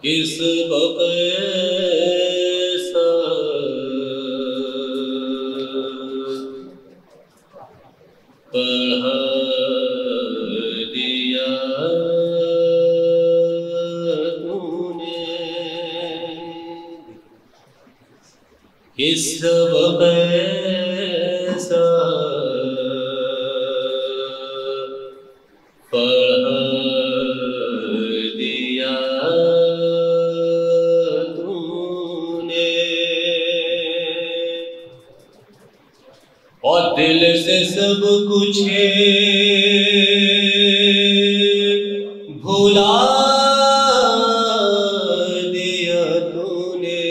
کس بقے سا پڑھا دیا تو نے، کس بقے سا پڑھا دیا تو نے، اور دل سے سب کچھ بھلا دیا تو نے،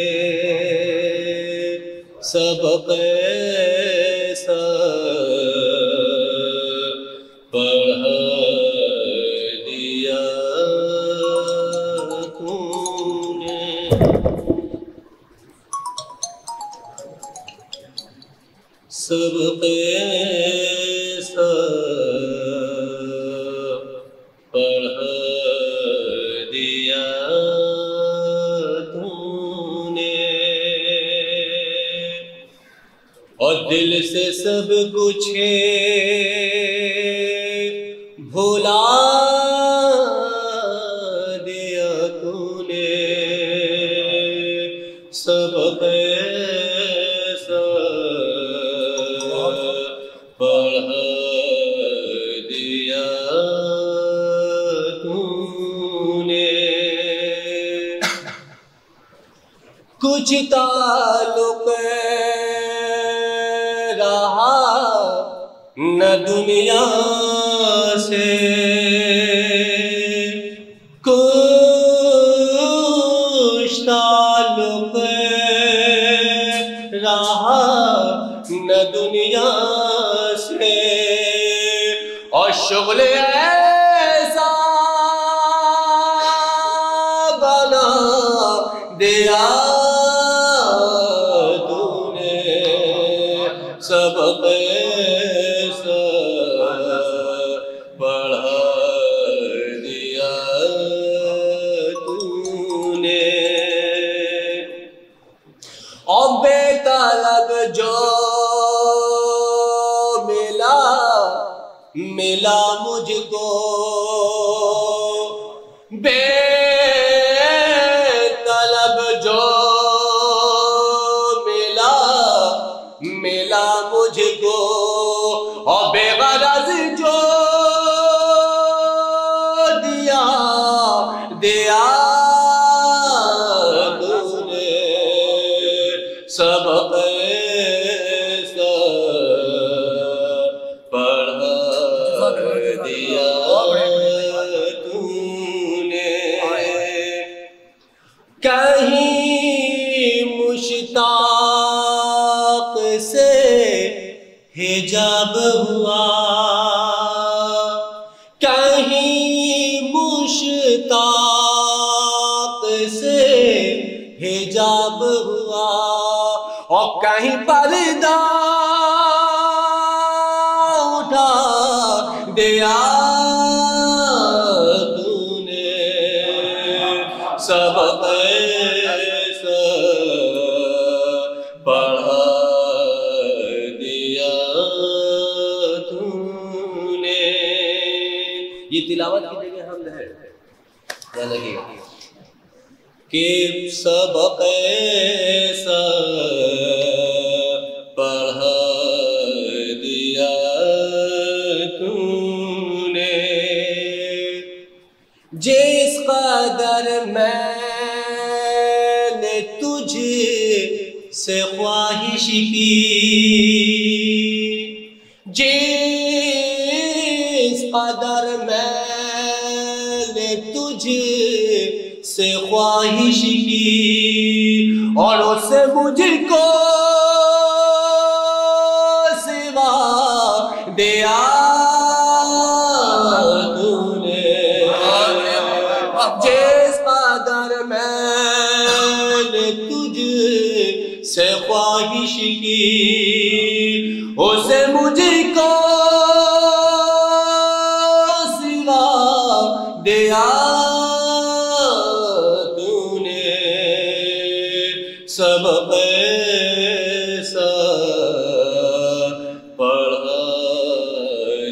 سبق ایسا پڑھا دیا تو نے، سبق ایسا پڑھا دیا تو نے، اور دل سے سب کچھ بھلا دیا تو نے، سبق ایسا پڑھا دیا تو نے، کچھ تعلق رہا نہ دنیا سے، کچھ تعلق رہا نہ دنیا سے، اور شغل ایسا بنا دیا تو نے، سبق ایسا پڑھا دیا تو نے، اور بے طلب جو ملا مجھ کو، بے طلب جو ملا مجھ کو، اور بے غرض جو دیا تو نے، سبق ایسا پڑھا دیا تو نے، کہیں مشتاق سے حجاب ہوا، کہیں مشتاق سے حجاب ہوا، اور کہیں پردہ اٹھا دیا تو نے، سبق ایسا پڑھا دیا تو نے، یہ تلاوت کی جگہ حمد ہے کیا لگے کہ سبق ایسا پڑھا دیا تو نے، جس قدر میں نے تجھ سے خواہش کی، جس قدر میں نے تجھ سے خواہش کی، اور اس سے مجھ کو سوا دیا تو نے، جس قدر میں نے تجھ سے خواہش کی، اسے مجھ کو سوا دیا تو سبق ایسا پڑھا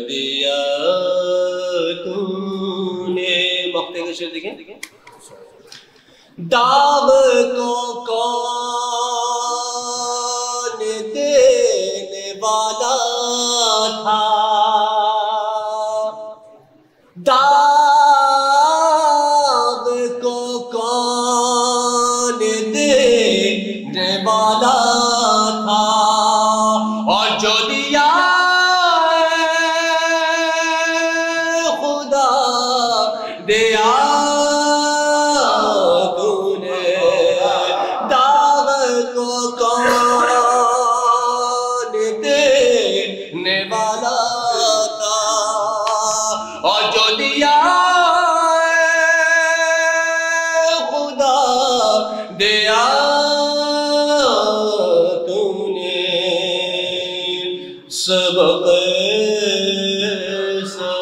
دیا تو نے. مقطع کا شعر دیکھیں. داغ کو کون دینے والا تھا، داغ کو کون دینے والا تھا، اور جو دیا خدا دیا سبق ایسا.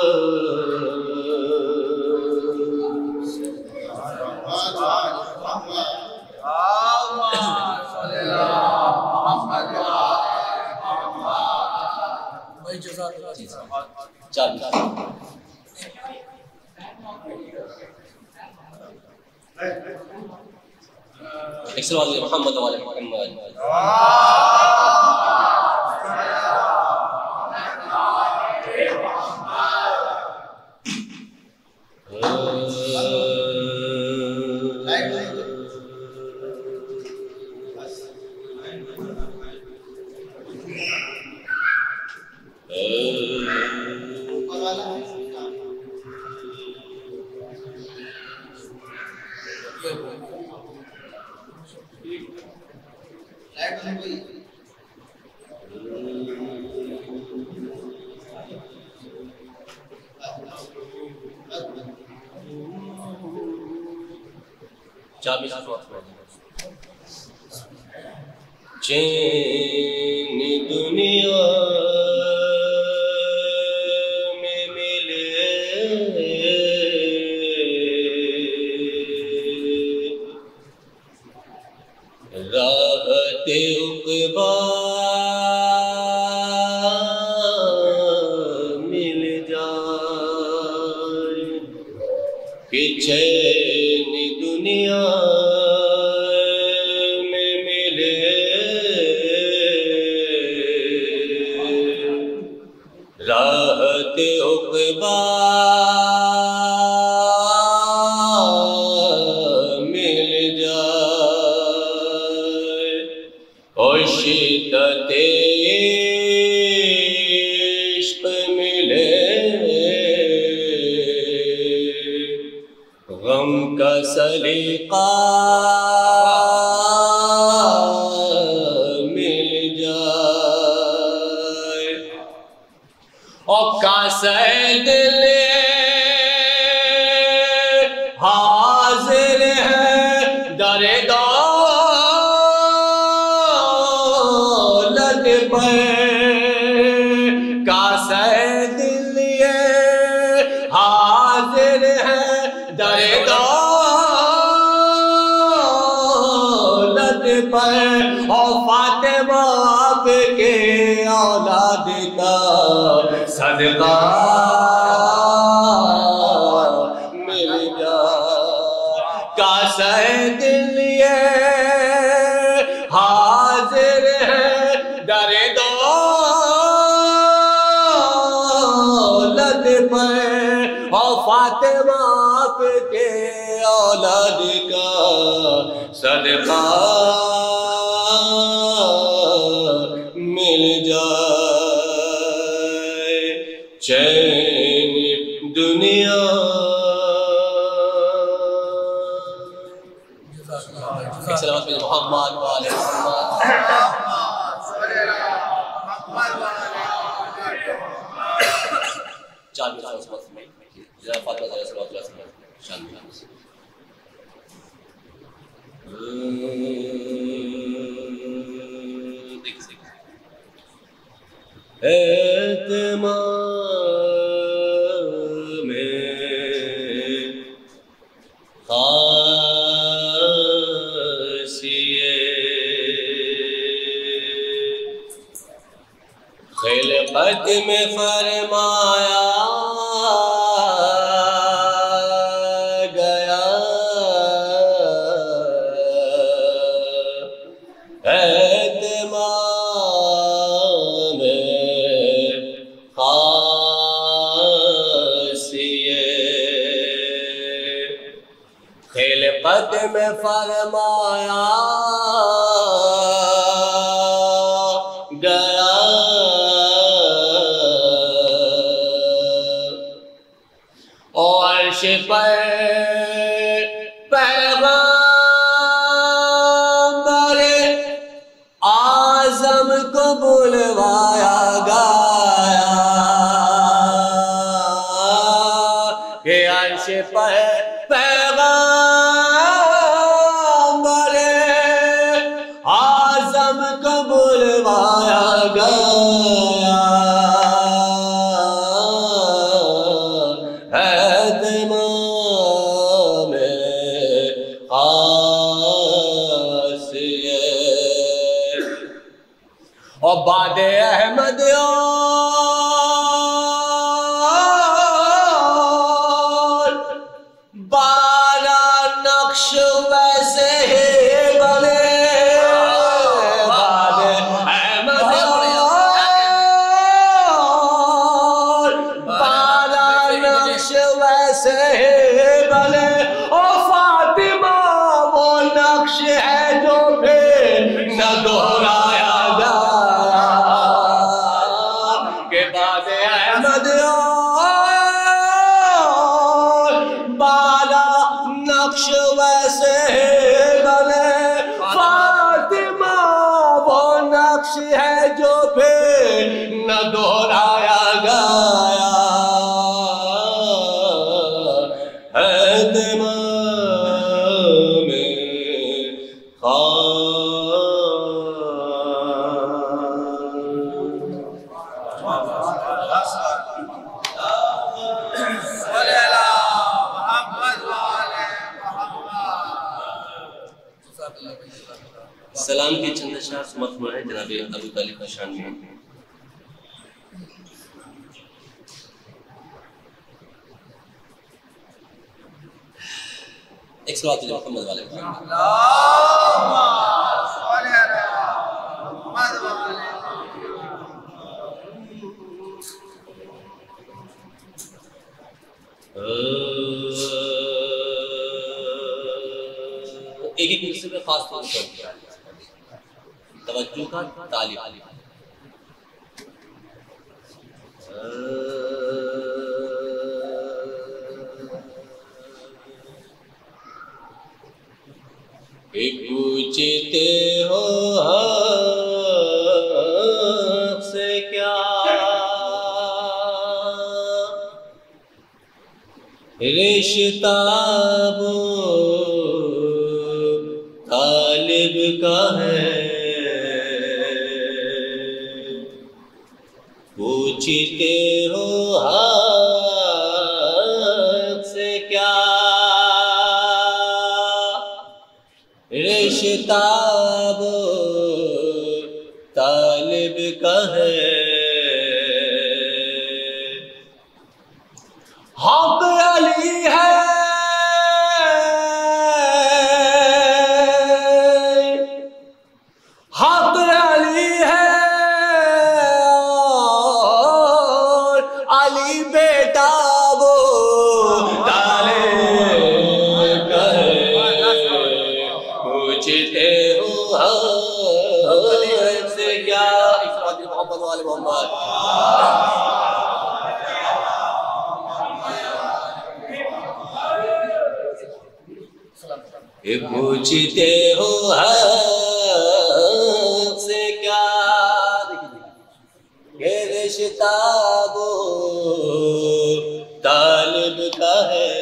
محمد والے محمد. چین دنیا میں ملے راحت عقبیٰ مل جائے کہ چین دنیا راحت عقبیٰ مل جائے، اور شدت عشق ملے، غم کا سلیقہ دل حاضر ہے در دولت پر، کاسہ دل یہ حاضر ہے در دولت پر، اور فاطمہ آپ کے اولاد کا صدقہ مل جائے، کاسہ دل یہ حاضر ہے در دولت پر، اور فاطمہ آپ کے اولاد کا صدقہ مل جائے. چین دنیا محمد والے اعتماد میں خاصیت خط میں فرمایا گیا اہتمام خاصیت خلقت میں فرمایا گیا اور عرش پر پیغمبر اعظم کو بلوایا گیا کہ عرش پر پیغمبر اعظم کو بلوایا گیا اہتمام خاصیت اور باد احمد اور بارہ نقش ویسے ہی بنے باد احمد اور بارہ نقش ویسے ہی بنے اور فاطمہ وہ نقش ہے جو پھر نہ دہرایا گیا کہ باد احمد اور بارہ نقش ویسے ہی بنے فاطمہ وہ نقش ہے جو پھر نہ دہرایا گیا اہتمام سلام کی چند اشعار مطبوع ہے جناب ابو طالب کا شان میں ایک صلوات محمد والے ایک ایک حصے میں خاص طور پر توجہ کا طالب پوچھتے ہو حق سے کیا رشتہ وہ طالب کا ہے پوچھتے ہو حق سے کیا رشتہ وہ طالب کا ہے حق علی ہے حق علی ہے اور علی بیٹا وہ طالب کا ہے پوچھتے ہو حق سے کیا محمد والے محمد پوچھتے ہو حق سے کیا کہ رشتہ وہ طالب کا ہے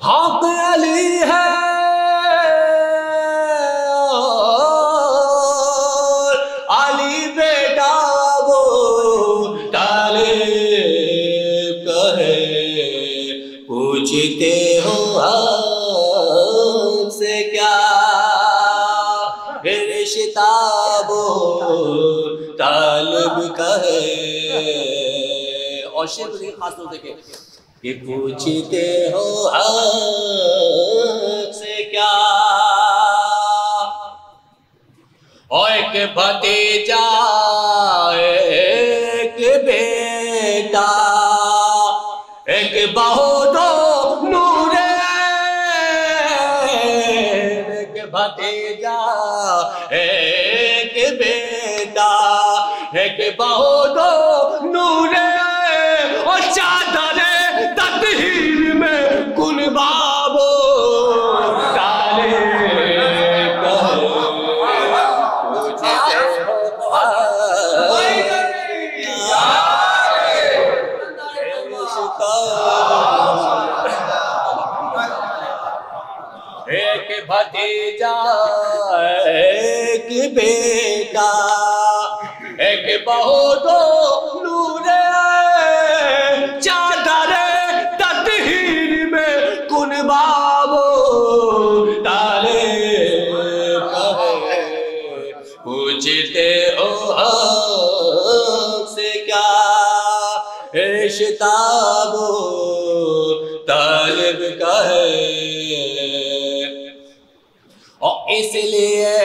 حق علی ہے اور علی بیٹا وہ طالب کا ہے پوچھتے ہو حق سے کیا رشتہ وہ طالب کا ہے. اور شعر کو خاص طور دیکھیں کہ پوچھتے ہو حق سے کیا، اور ایک بھتیجا ایک بیٹا ایک بہو دو نور، ایک بھتیجا ایک بیٹا ایک بہو دو نور، اور چادر تطہیر میں کن بابو ایک بھتیجا ایک بیٹا ایک بہو دو نور، چادر تطہیر میں کن بابو طالب کا ہے. پوچھتے ہو حق سے کیا، رشتہ وہ طالب کا ہے. اور اس لیے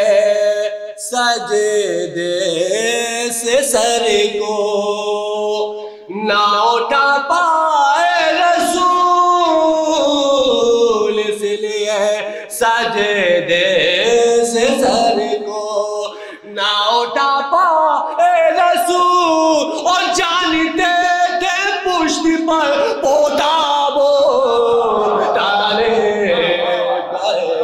سجدے سے سر کو نہ اٹھا پائے رسول، اس لیے سجدے سے سر کو نہ اٹھا پائے رسول، اور جانتے تھے پشت پر پوتا وہ طالب کا ہے.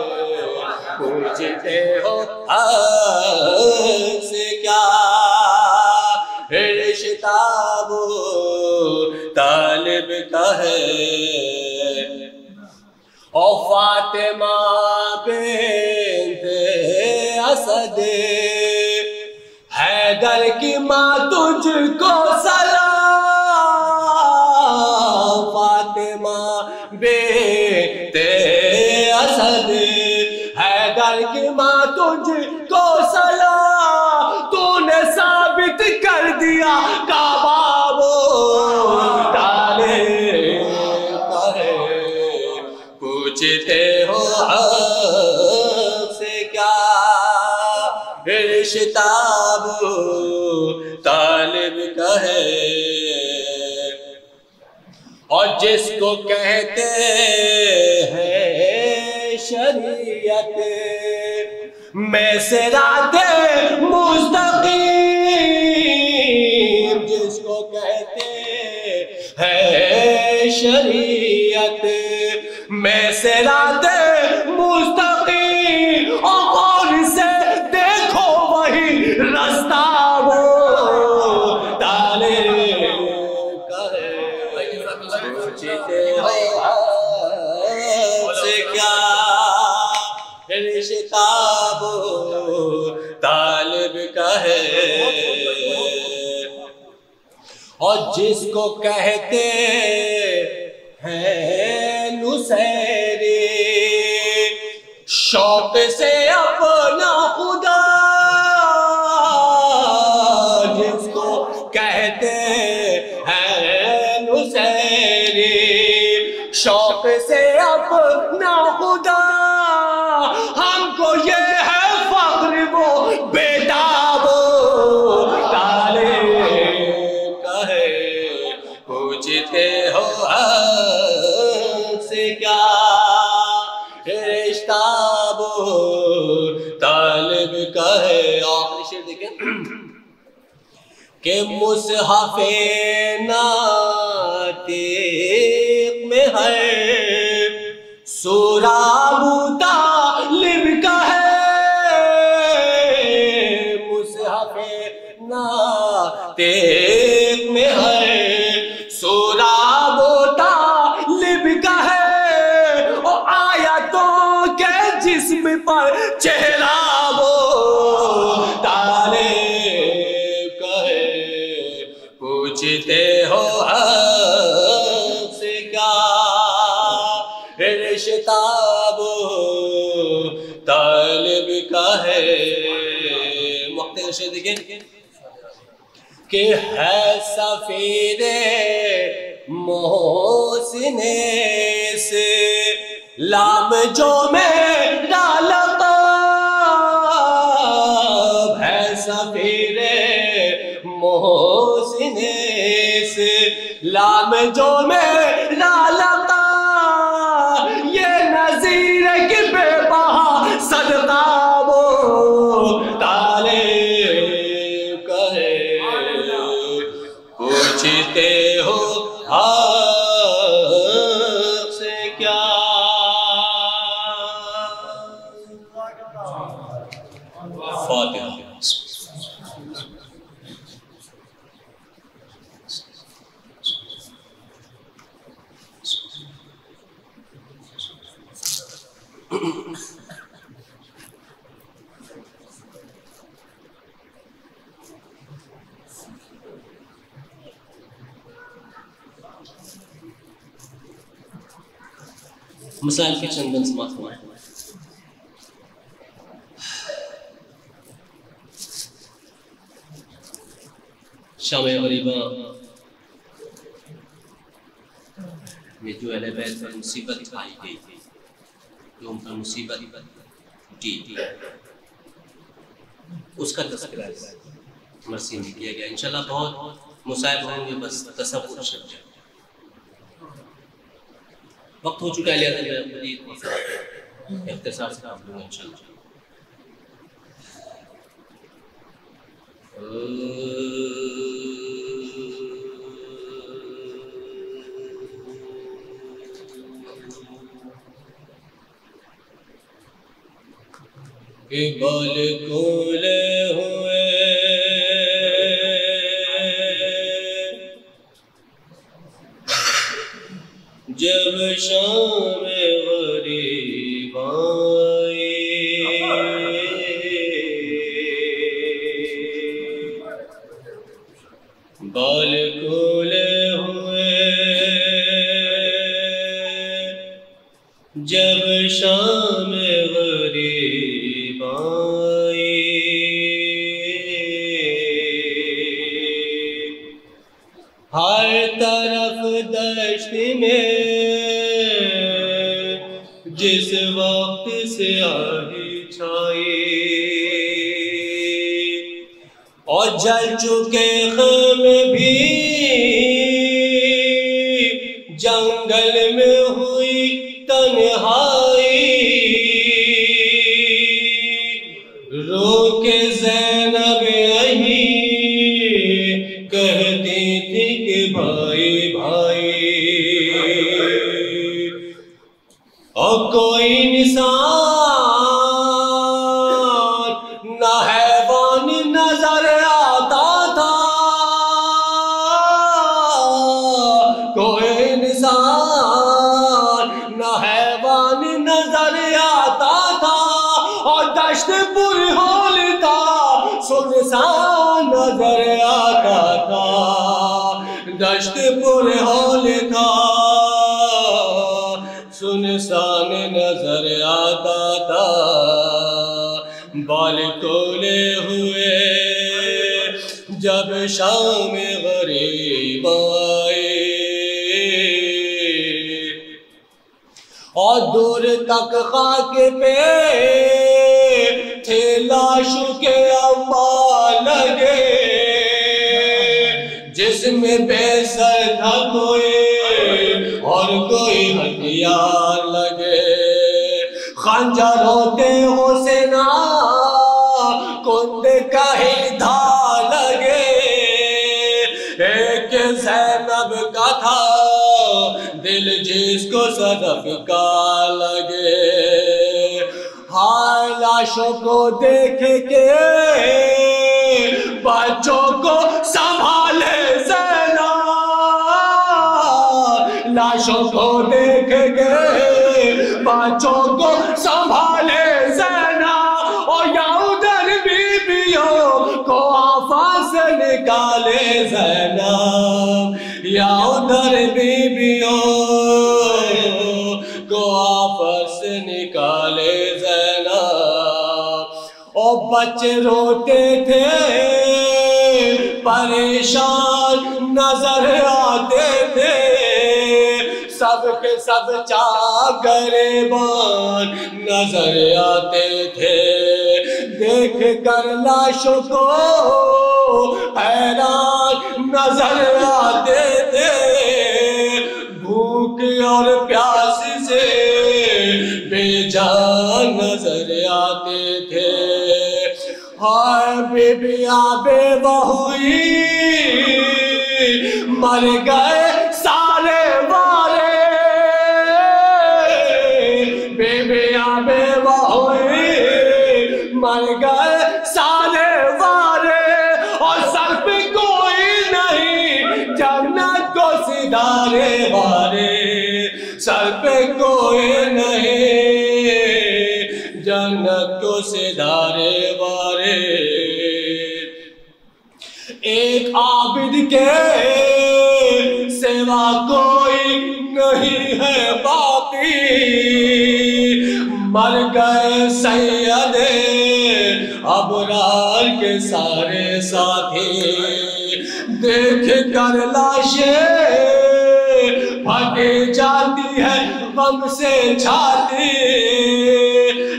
پوچھتے ہو حق سے کیا، رشتہ وہ طالب کا ہے. اور فاطمہ بنت اسد حیدر کی ماں تجھ کو سلام، فاطمہ بنت اسد حیدر کی ماں تجھ کو سلام، تو نے ثابت کر دیا کعبہ وہ طالب کا ہے. پوچھتے ہو حق سے کیا، رشتہ وہ طالب کا ہے. اور جس کو کہتے ہیں شریعت میں صراط مستقیم، جس کو کہتے ہیں شریعت میں صراط مستقیم، اور غور سے دیکھو وہی رستہ وہ طالب کا ہے. پوچھتے ہو سے کیا، رشتہ وہ طالب کا ہے. اور جس کو کہتے ہیں نصیری شوق سے اپنا خدا، جس کو کہتے ہیں نصیری شوق سے اپنا خدا، ہم کو یہ ہے فخر وہ بیٹا وہ طالب کا ہے. پوچھتے ہو حق سے کیا، رشتہ وہ طالب کا ہے. آخری شعر دیکھیں کہ مصحف ناطق میں ہے سورہ ابو طالب کا ہے. مصحف ناطق میں ہے سورہ ابو طالب کا ہے، اور آیتوں کے جسم پر چہرہ وہ طالب کا ہے. پوچھتے ہو حق سے کیا، رشتہ وہ طالب کا ہے. مختلف شعر دیکھیں کہ ہے سفیر محسن سے لام جو میرا لقب ہے سفیر محسن سے لام جو میرا لقب یہ نظیر کی بے بہا صدقہ وہ طالب کہے پوچھتے ہو حق سے کیا فاتحہ مسائل کے چندن سماعت ہوئے شام غریبہ میں جو اہل بیت پر مصیبت پائی گئی تھی جو ان پر مصیبت اٹھی تھی اس کا تذکرہ مرسی میں کیا گیا انشاءاللہ بہت مسائل ہوں گے بس تصور شک جائے وقت ہو چکا ہے لہذا میں مزید اختصار سے کام لوں گا انشاءاللہ بال کھولے ہوئے جب شام غریب آئی بال کھولے ہوئے جب شام غریب آئی ہر طرف دشت میں جس وقت سیاہی چھائی اور جل چکے خیمے بھی جنگل میں ہوئی تنہائی رو کے زینب یہی کہتی تھی کہ بھائی بھائی اور کوئی نثار نہ حیوان نظر آتا تھا کوئی نثار نہ حیوان نظر آتا تھا اور دشت پر ہول تھا سنسان نظر آتا تھا دشت پر ہول تھا سنسان نظر آتا تھا بال کھولے ہوئے جب شام غریب آئے اور دور تک خاک پہ تھے لاشوں کے انبار لگے جس میں بے سر تھا کوئی اور کوئی ہتھیار لگے خنجر ہوتے حسینہ کند کا ہی دھار لگے ایک زینب کا تھا دل جس کو صدف کا لگے ہائے لاشوں کو دیکھ کے بچوں کو سنبھالے زینب لاشوں کو دیکھ کے بچوں کو سنبھالے زینب اور یا ادھر بیویوں کو آفات سے نکالے زینب یا ادھر بیویوں کو آفت سے نکالے زینب اور بچے روتے تھے پریشان نظر آتے تھے، سب کے سب گریبان نظر آتے تھے، دیکھ کر لاشوں کو حیران نظر آتے تھے، بھوک اور پیاس سے بے جان نظر آتے تھے۔ ہائے بیبیاں بیوہ ہوئی، مر گئے سارے وارے، بیبیاں بیوہ ہوئی، مر گئے سارے وارے، اور سر پہ کوئی نہیں جنت کو سدھارے والے، سر پہ کوئی نہیں جنت کو سدھارے والے۔ ایک عابد کے سوا کوئی نہیں ہے باقی، مر گئے سید ابرار کے سارے ساتھی، دیکھ کر لاشیں پھٹ جاتی ہے غم سے چھاتی،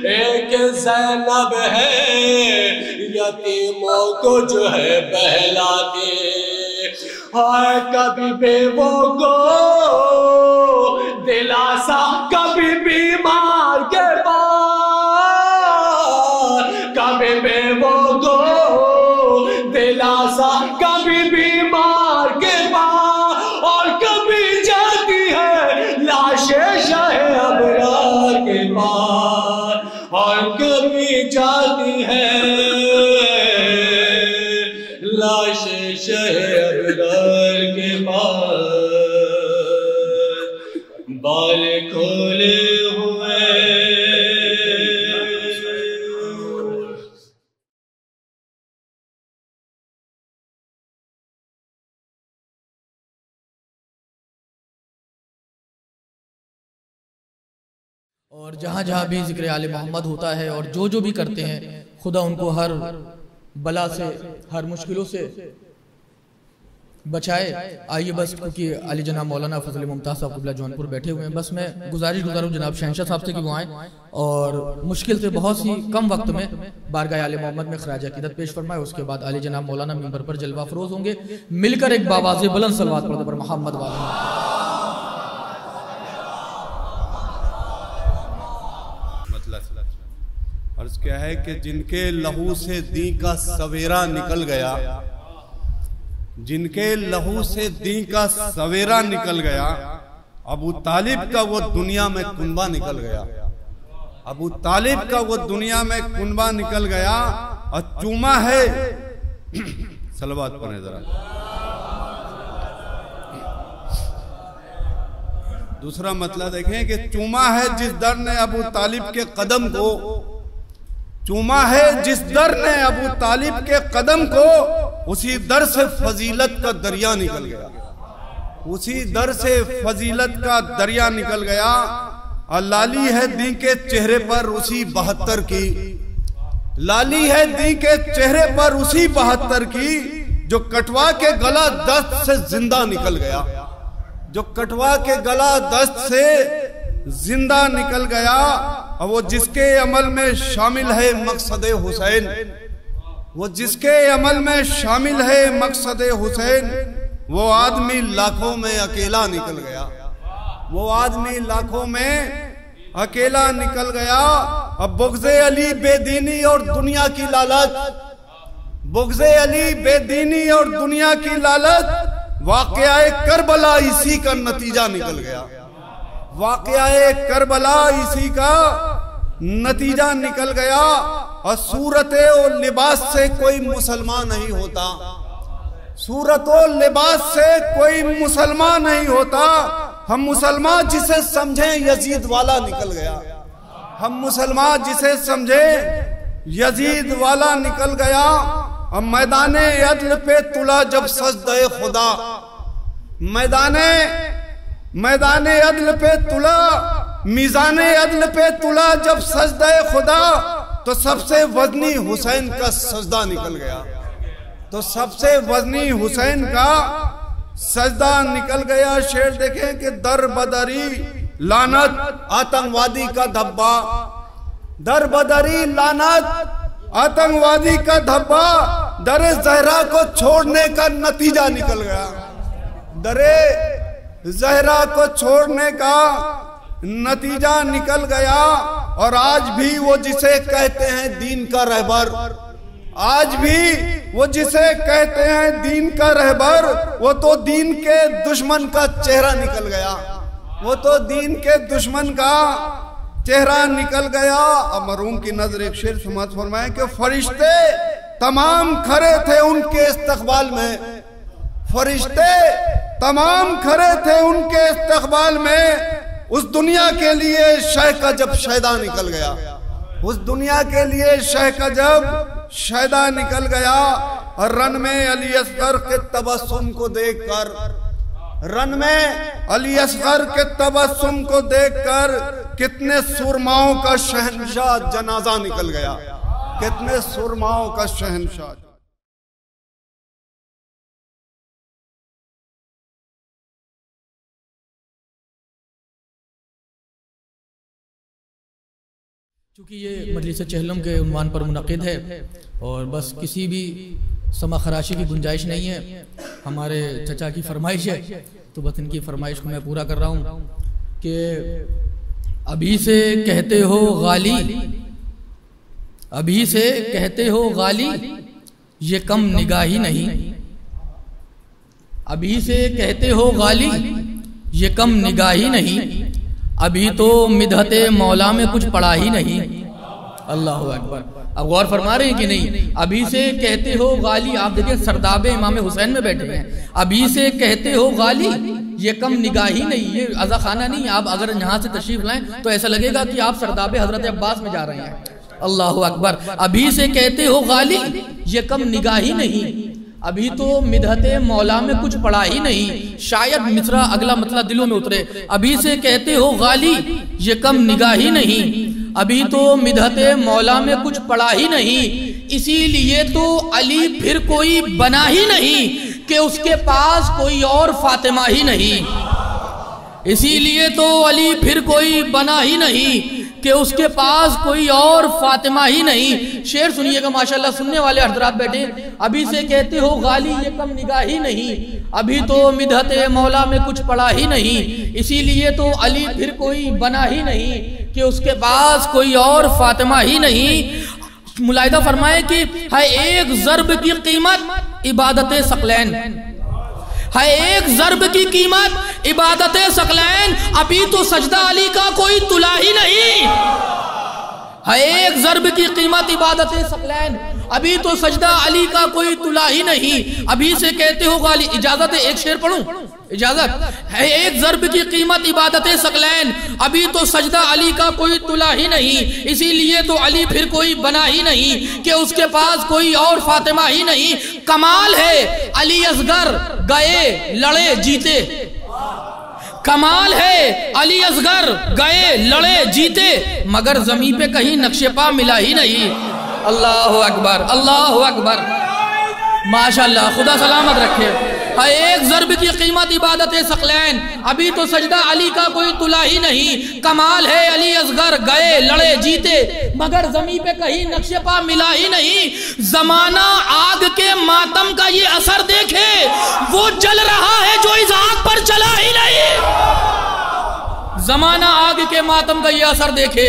ایک زینب ہے یتیموں کو جو ہے بہلاتی، ہائے کبھی بیووں کو دلاسا، کبھی بیمار کے پاس، کبھی بیووں کو دلاسا، کبھی بیمار کے پاس، اور کبھی جاتی ہے لاشیں شاہ ابرار کے پاس، اور کبھی جاتی ہے لاشیں شاہ ابرار کے پاس، بال کھولے ہوئے۔ اور جہاں جہاں بھی ذکر آل محمد ہوتا ہے اور جو بھی کرتے ہیں، خدا ان کو ہر بلا سے، ہر مشکلوں سے بچائے۔ آئیے بس، کیونکہ علی جناب مولانا فضل ممتاز صاحب قبلہ جونپور بیٹھے ہوئے ہیں، بس میں گزارش گزاروں جناب شہنشاہ صاحب سے کہ وہ آئیں اور مشکل سے بہت سی کم وقت میں بارگاہ آل محمد میں خراج عقیدت پیش فرمائے۔ اس کے بعد علی جناب مولانا ممبر پر جلوہ افروز ہوں گے، مل کر ایک باواز بلند صلوات پڑھتے پر محمد والا۔ عرض کیا ہے کہ جن کے لہو سے دین کا سویرا نکل گیا، جن کے لہو سے دین کا سویرا نکل گیا، ابو طالب کا وہ دنیا میں کنبہ نکل گیا، ابو طالب کا وہ دنیا میں کنبہ نکل گیا، اور چوما ہے صلوات پڑھیں ذرا۔ دوسرا مطلب دیکھیں کہ چوما ہے جس در نے ابو طالب کے قدم کو، چوما ہے جس در نے ابو طالب کے قدم کو، اسی در سے فضیلت کا دریا نکل گیا، اسی در سے فضیلت کا دریا نکل گیا، اور لالی ہے دین کے چہرے پر اسی 72 کی، لالی ہے دین کے چہرے پر اسی 72 کی، جو کٹوا کے گلا دست سے زندہ نکل گیا، جو کٹوا کے گلا دست سے زندہ نکل گیا، اور وہ جس کے عمل میں شامل ہے مقصد حسین، وہ جس کے عمل میں شامل ہے مقصد حسین، وہ آدمی لاکھوں میں اکیلا نکل گیا، وہ آدمی لاکھوں میں اکیلا نکل گیا۔ اب بغض علی بے دینی اور دنیا کی لالچ، بغض علی بے دینی اور دنیا کی لالچ، واقعہ کربلا اسی کا نتیجہ نکل گیا، واقعہ کربلا اسی کا نتیجہ نکل گیا۔ اور صورت و لباس سے کوئی مسلمان نہیں ہوتا، صورت و لباس سے کوئی مسلمان نہیں ہوتا، ہم مسلمان جسے سمجھیں یزید والا نکل گیا، ہم مسلمان جسے سمجھیں یزید والا نکل گیا۔ اور میدان عدل پہ تلا جب سجدہ خدا، میدان عدل پہ تلا، میزان عدل پہ تلا جب سجدہ خدا، تو سب سے وزنی حسین کا سجدہ نکل گیا، تو سب سے وزنی حسین کا سجدہ نکل گیا. شعر دیکھیں کہ در بدری لعنت آتنکوادی کا دھبا، در بدری لعنت آتنکوادی کا دھبا، در زہرا کو چھوڑنے کا نتیجہ نکل گیا. در زہرا کو چھوڑنے کا نتیجہ نکل گیا. اور آج بھی وہ جسے کہتے ہیں دین کا رہبر، آج بھی وہ جسے کہتے ہیں دین کا رہبر، وہ تو دین کے دشمن کا چہرہ نکل گیا، وہ تو دین کے دشمن کا چہرہ نکل گیا. اب مرحوم کی نظر ایک شعر سماعت فرمائیں کہ فرشتے تمام کھڑے تھے ان کے استقبال میں، فرشتے تمام کھڑے تھے ان کے استقبال میں. اس دنیا کے لیے شہ کا جب شیدا نکل گیا، اس دنیا کے لیے شہ کا جب شیدا نکل گیا. اور رن میں علی اصغر کے تبسم کو دیکھ کر، رن میں علی اصغر کے تبسم کو دیکھ کر کتنے سرماؤں کا شہنشاہ جنازہ نکل گیا، کتنے سرماؤں کا شہنشاہ. چونکہ یہ مجلس چہلم کے عنوان پر منعقد ہے اور بس کسی بھی سما خراشی کی گنجائش نہیں ہے، ہمارے چچا کی فرمائش ہے تو بس ان کی فرمائش کو میں پورا کر رہا ہوں کہ ابھی سے کہتے ہو غالی، ابھی سے کہتے ہو غالی، یہ کم نگاہی نہیں، ابھی سے کہتے ہو غالی یہ کم نگاہی نہیں، ابھی تو مدحت مولا میں کچھ پڑا ہی نہیں. اللہ اکبر. اب غور فرما رہے ہیں کہ نہیں؟ ابھی سے کہتے ہو غالی، آپ دیکھیں سرداب امام حسین میں بیٹھے ہیں، ابھی سے کہتے ہو غالی یہ کم نگاہی نہیں. یہ عزا خانہ نہیں، آپ اگر یہاں سے تشریف لائیں تو ایسا لگے گا کہ آپ سرداب حضرت عباس میں جا رہے ہیں. اللہ اکبر. ابھی سے کہتے ہو غالی یہ کم نگاہی نہیں، ابھی تو مدحت مولا میں کچھ پڑا ہی نہیں. شاید مصرع اگلا مطلب دلوں میں اترے. ابھی سے کہتے ہو غالی یہ کم نگاہی نہیں، ابھی تو مدحت مولا میں کچھ پڑا ہی نہیں، اسی لیے تو علی پھر کوئی بنا ہی نہیں کہ اس کے پاس کوئی اور فاطمہ ہی نہیں، اسی لیے تو علی پھر کوئی بنا ہی نہیں کہ اس کے پاس کوئی اور فاطمہ ہی نہیں. شعر سنیے گا ماشاءاللہ، سننے والے حضرات بیٹھے. ابھی سے کہتے ہو غالی یہ کم نگاہی نہیں، ابھی تو مدحت مولا میں کچھ پڑا ہی نہیں، اسی لیے تو علی پھر کوئی بنا ہی نہیں کہ اس کے پاس کوئی اور فاطمہ ہی نہیں. ملاحظہ فرمائے کہ ہے ایک ضرب کی قیمت عبادت ثقلین، ہے ایک ضرب کی قیمت عبادت ثقلین، ابھی تو سجدہ علی کا کوئی تلا ہی نہیں، ہے ایک ضرب کی قیمت عبادت ثقلین، ابھی تو سجدہ علی کا کوئی تلا ہی نہیں. ابھی سے کہتے ہو غالی. اجازت ہے ایک شعر پڑھوں؟ اجازت ہے. ایک ضرب کی قیمت عبادت ثقلین، ابھی تو سجدہ علی کا کوئی تلا ہی نہیں، اسی لیے تو علی پھر کوئی بنا ہی نہیں کہ اس کے پاس کوئی اور فاطمہ ہی نہیں. کمال ہے علی اصغر گئے لڑے جیتے، کمال ہے علی اصغر گئے لڑے جیتے، مگر زمین پہ کہیں نقش پا ملا ہی نہیں. اللہ اکبر، اللہ اکبر. ماشاءاللہ، خدا سلامت رکھے. ایک ضرب کی قیمت عبادت ثقلین، ابھی تو سجدہ علی کا کوئی تلا ہی نہیں. کمال ہے علی اصغر گئے لڑے جیتے، مگر زمین پہ کہیں نقش پا ملا ہی نہیں. زمانہ آگ کے ماتم کا یہ اثر دیکھے، وہ جل رہا ہے جو اس آگ پر چلا ہی نہیں. زمانہ آگ کے ماتم کا یہ اثر دیکھے،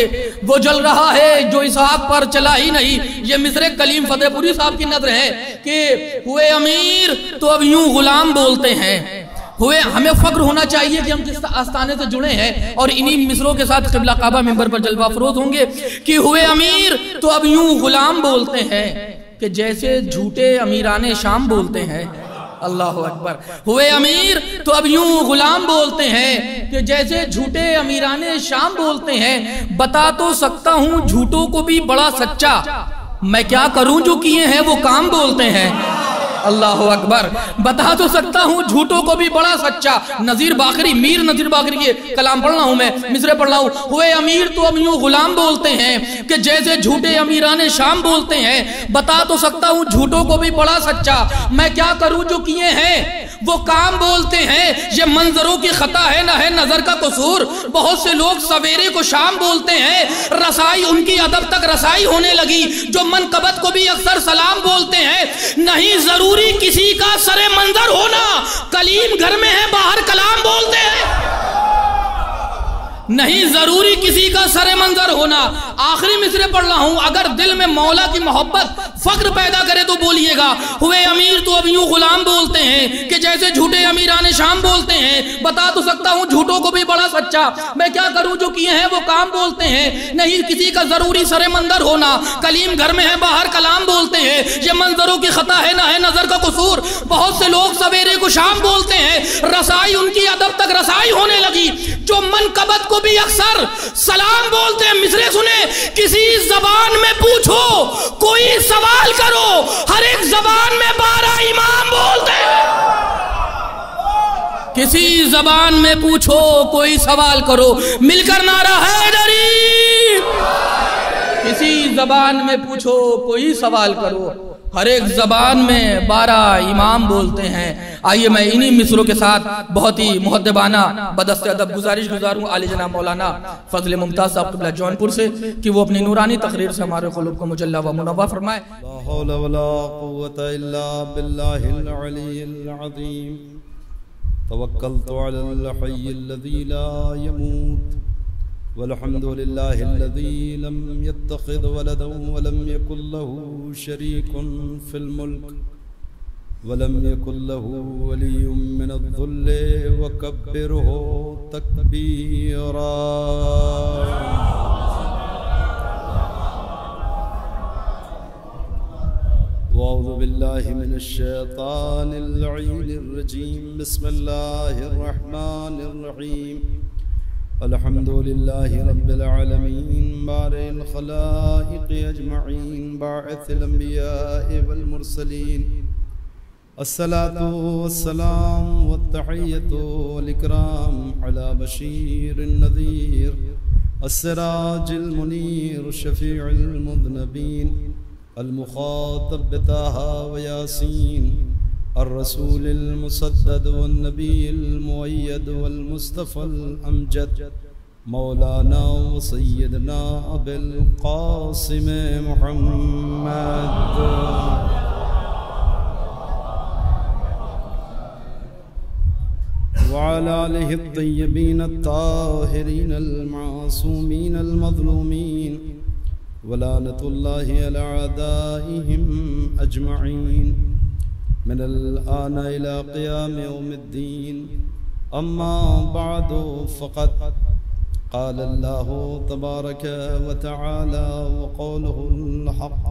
وہ جل رہا ہے جو اس آگ پر چلا ہی نہیں. یہ مصرع کلیم فتح پوری صاحب کی نظر ہے کہ ہوئے امیر تو اب یوں غلام بولتے ہیں. ہوئے ہمیں فخر ہونا چاہیے کہ ہم جس آستانے سے جڑے ہیں اور انہی مصروں کے ساتھ قبلہ کعبہ منبر پر جلوہ افروز ہوں گے کہ ہوئے امیر تو اب یوں غلام بولتے ہیں کہ جیسے جھوٹے امیران شام بولتے ہیں. اللہ اکبر. ہوئے امیر تو اب یوں غلام بولتے ہیں کہ جیسے جھوٹے امیران شام بولتے ہیں. بتا تو سکتا ہوں جھوٹوں کو بھی بڑا سچا، میں کیا کروں جو کیے ہیں وہ کام بولتے ہیں. اللہ اکبر. بتا تو سکتا ہوں جھوٹوں کو بھی بڑا سچا. نذیر باقری، میر نذیر باقری کے کلام پڑھ رہا ہوں میں، مصرے پڑھ رہا ہوں. ہوئے امیر تو اب یوں غلام بولتے ہیں کہ جیسے جھوٹے امیران شام بولتے ہیں. بتا تو سکتا ہوں جھوٹوں کو بھی بڑا سچا. میں کیا کروں جو کیے ہیں وہ کام بولتے ہیں. یہ منظروں کی خطا ہے نہ ہے نظر کا قصور. بہت سے لوگ سویرے کو شام بولتے ہیں. رسائی ان کی ادب تک رسائی ہونے لگی. جو منقبت کو بھی اکثر سلام بولتے ہیں. نہیں ضروری کسی کا سر منظر ہونا. کلیم گھر میں ہے باہر کلام بولتے ہیں. نہیں ضروری کسی کا سر منظر ہونا. آخری مصرے پڑھ رہا ہوں. اگر دل میں مولا کی محبت فخر پیدا کرے تو بولیے گا. ہوئے امیر تو اب یوں غلام بولتے ہیں کہ جیسے جھوٹے امیران شام بولتے ہیں. بتا تو سکتا ہوں جھوٹوں کو بھی بڑا سچا. میں کیا کروں جو کیے ہیں وہ کام بولتے ہیں. نہیں کسی کا ضروری سر منظر ہونا. کلیم گھر میں ہے باہر کلام بولتے ہیں. یہ منظروں کی خطا ہے نہ ہے نظر کا قصور. بہت سے لوگ سویرے کو شام بولتے ہیں. رسائی ان کی ادب تک رسائی ہونے لگی. جو منقبت کو بھی اکثر سلام بولتے ہیں. مصرے سنے. کسی زبان میں پوچھو کوئی سوال کرو. ہر ایک زبان میں 12 امام بولتے ہیں. کسی زبان میں پوچھو کوئی سوال کرو. مل کر نعرہ حیدری. کسی زبان میں پوچھو کوئی سوال کرو. ہر ایک زبان میں 12 امام بولتے ہیں. آئیے میں انہی مصروں کے ساتھ بہت ہی محدبانہ بدست ادب گزارش گزاروں عالی جناب مولانا فضل ممتاز صاحب قبلہ جونپور سے کہ وہ اپنی نورانی تقریر سے ہمارے قلوب کو مجلہ و منور فرمائے. لا حول ولا قوة الا باللہ العلی العظیم. توکلت علی الحی الذی لا يموت والحمد لله الذي لم يتخذ ولدا ولم يكن له شريك في الملك ولم يكن له ولي من الذل وكبره تكبيرا. وأعوذ بالله من الشيطان اللعين الرجيم. بسم الله الرحمن الرحيم. الحمد لله رب العالمين بارئ الخلائق أجمعين باعث الأنبياء والمرسلين. الصلاة والسلام والتحية والإكرام على بشير النذير السراج المنير شفيع المذنبين المخاطب بطه وياسين الرسول المسدد والنبي المؤيد والمصطفى الأمجد مولانا وسيدنا أبي القاسم محمد وعلى آله الطيبين الطاهرين المعصومين المظلومين ولعنة الله على أعدائهم أجمعين من الآن إلى قيام يوم الدين. أما بعد فقد قال الله تبارك وتعالى وقوله الحق.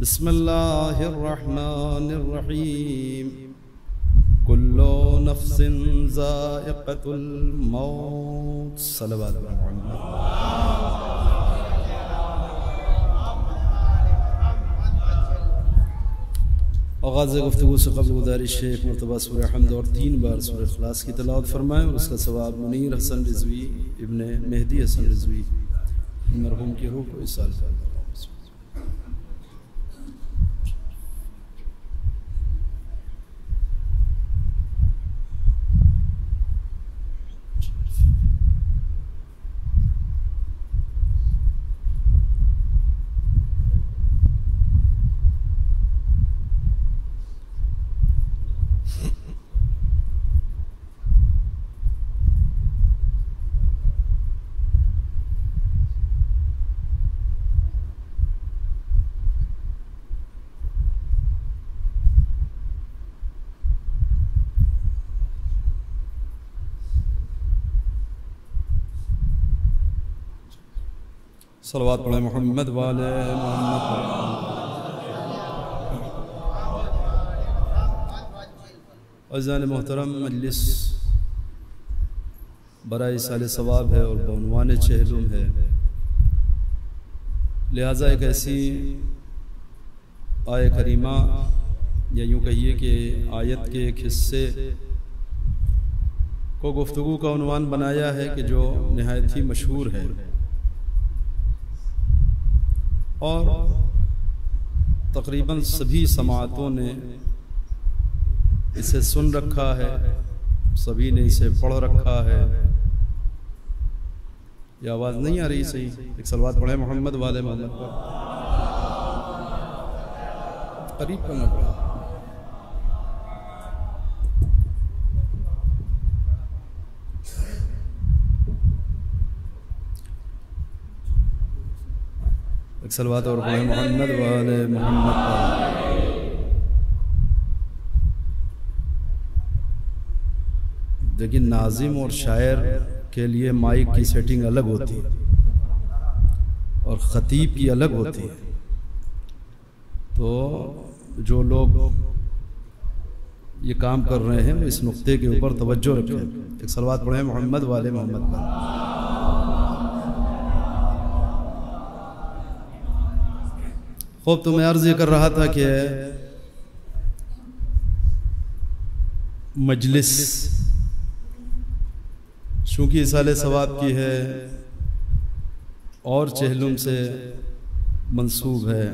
بسم الله الرحمن الرحيم. كل نفس ذائقة الموت. صلوات محمد. آغاز گفتگو سے قبل گزارش ہے ایک مرتبہ سورہ حمد اور 3 بار سورہ اخلاص کی تلاوت فرمائیں اور اس کا ثواب منیر حسن رضوی ابن مہدی حسن رضوی مرحوم کی روح کو ایصال کریں. صلوات پڑھیں محمد والے محمد. عزیزان محترم، مجلس برائے سال ثواب ہے اور بعنوان چہلم ہے، لہٰذا ایک ایسی آیہ کریمہ یا یوں کہیے کہ آیت کے ایک حصے کو گفتگو کا عنوان بنایا ہے کہ جو نہایت ہی مشہور ہے اور تقریباً سبھی سماعتوں نے اسے سن رکھا ہے، سبھی نے اسے پڑھ رکھا ہے۔ یہ آواز نہیں آ رہی صحیح؟ ایک صلوات پڑھیں محمد والے محمد پر، قریب کرنا پڑا۔ ایک صلوات اور پڑھیں محمد والے محمد پر۔ لیکن ناظم اور شاعر کے لیے مائک کی سیٹنگ الگ ہوتی ہے اور خطیب کی الگ ہوتی ہے، تو جو لوگ یہ کام کر رہے ہیں اس نقطے کے اوپر توجہ رکھیں۔ ایک صلوات پڑھیں محمد والے محمد پر۔ خوب تو میں عرض یہ کر رہا تھا کہ مجلس چونکہ اصالِ ثواب کی ہے اور چہلم سے منسوب ہے،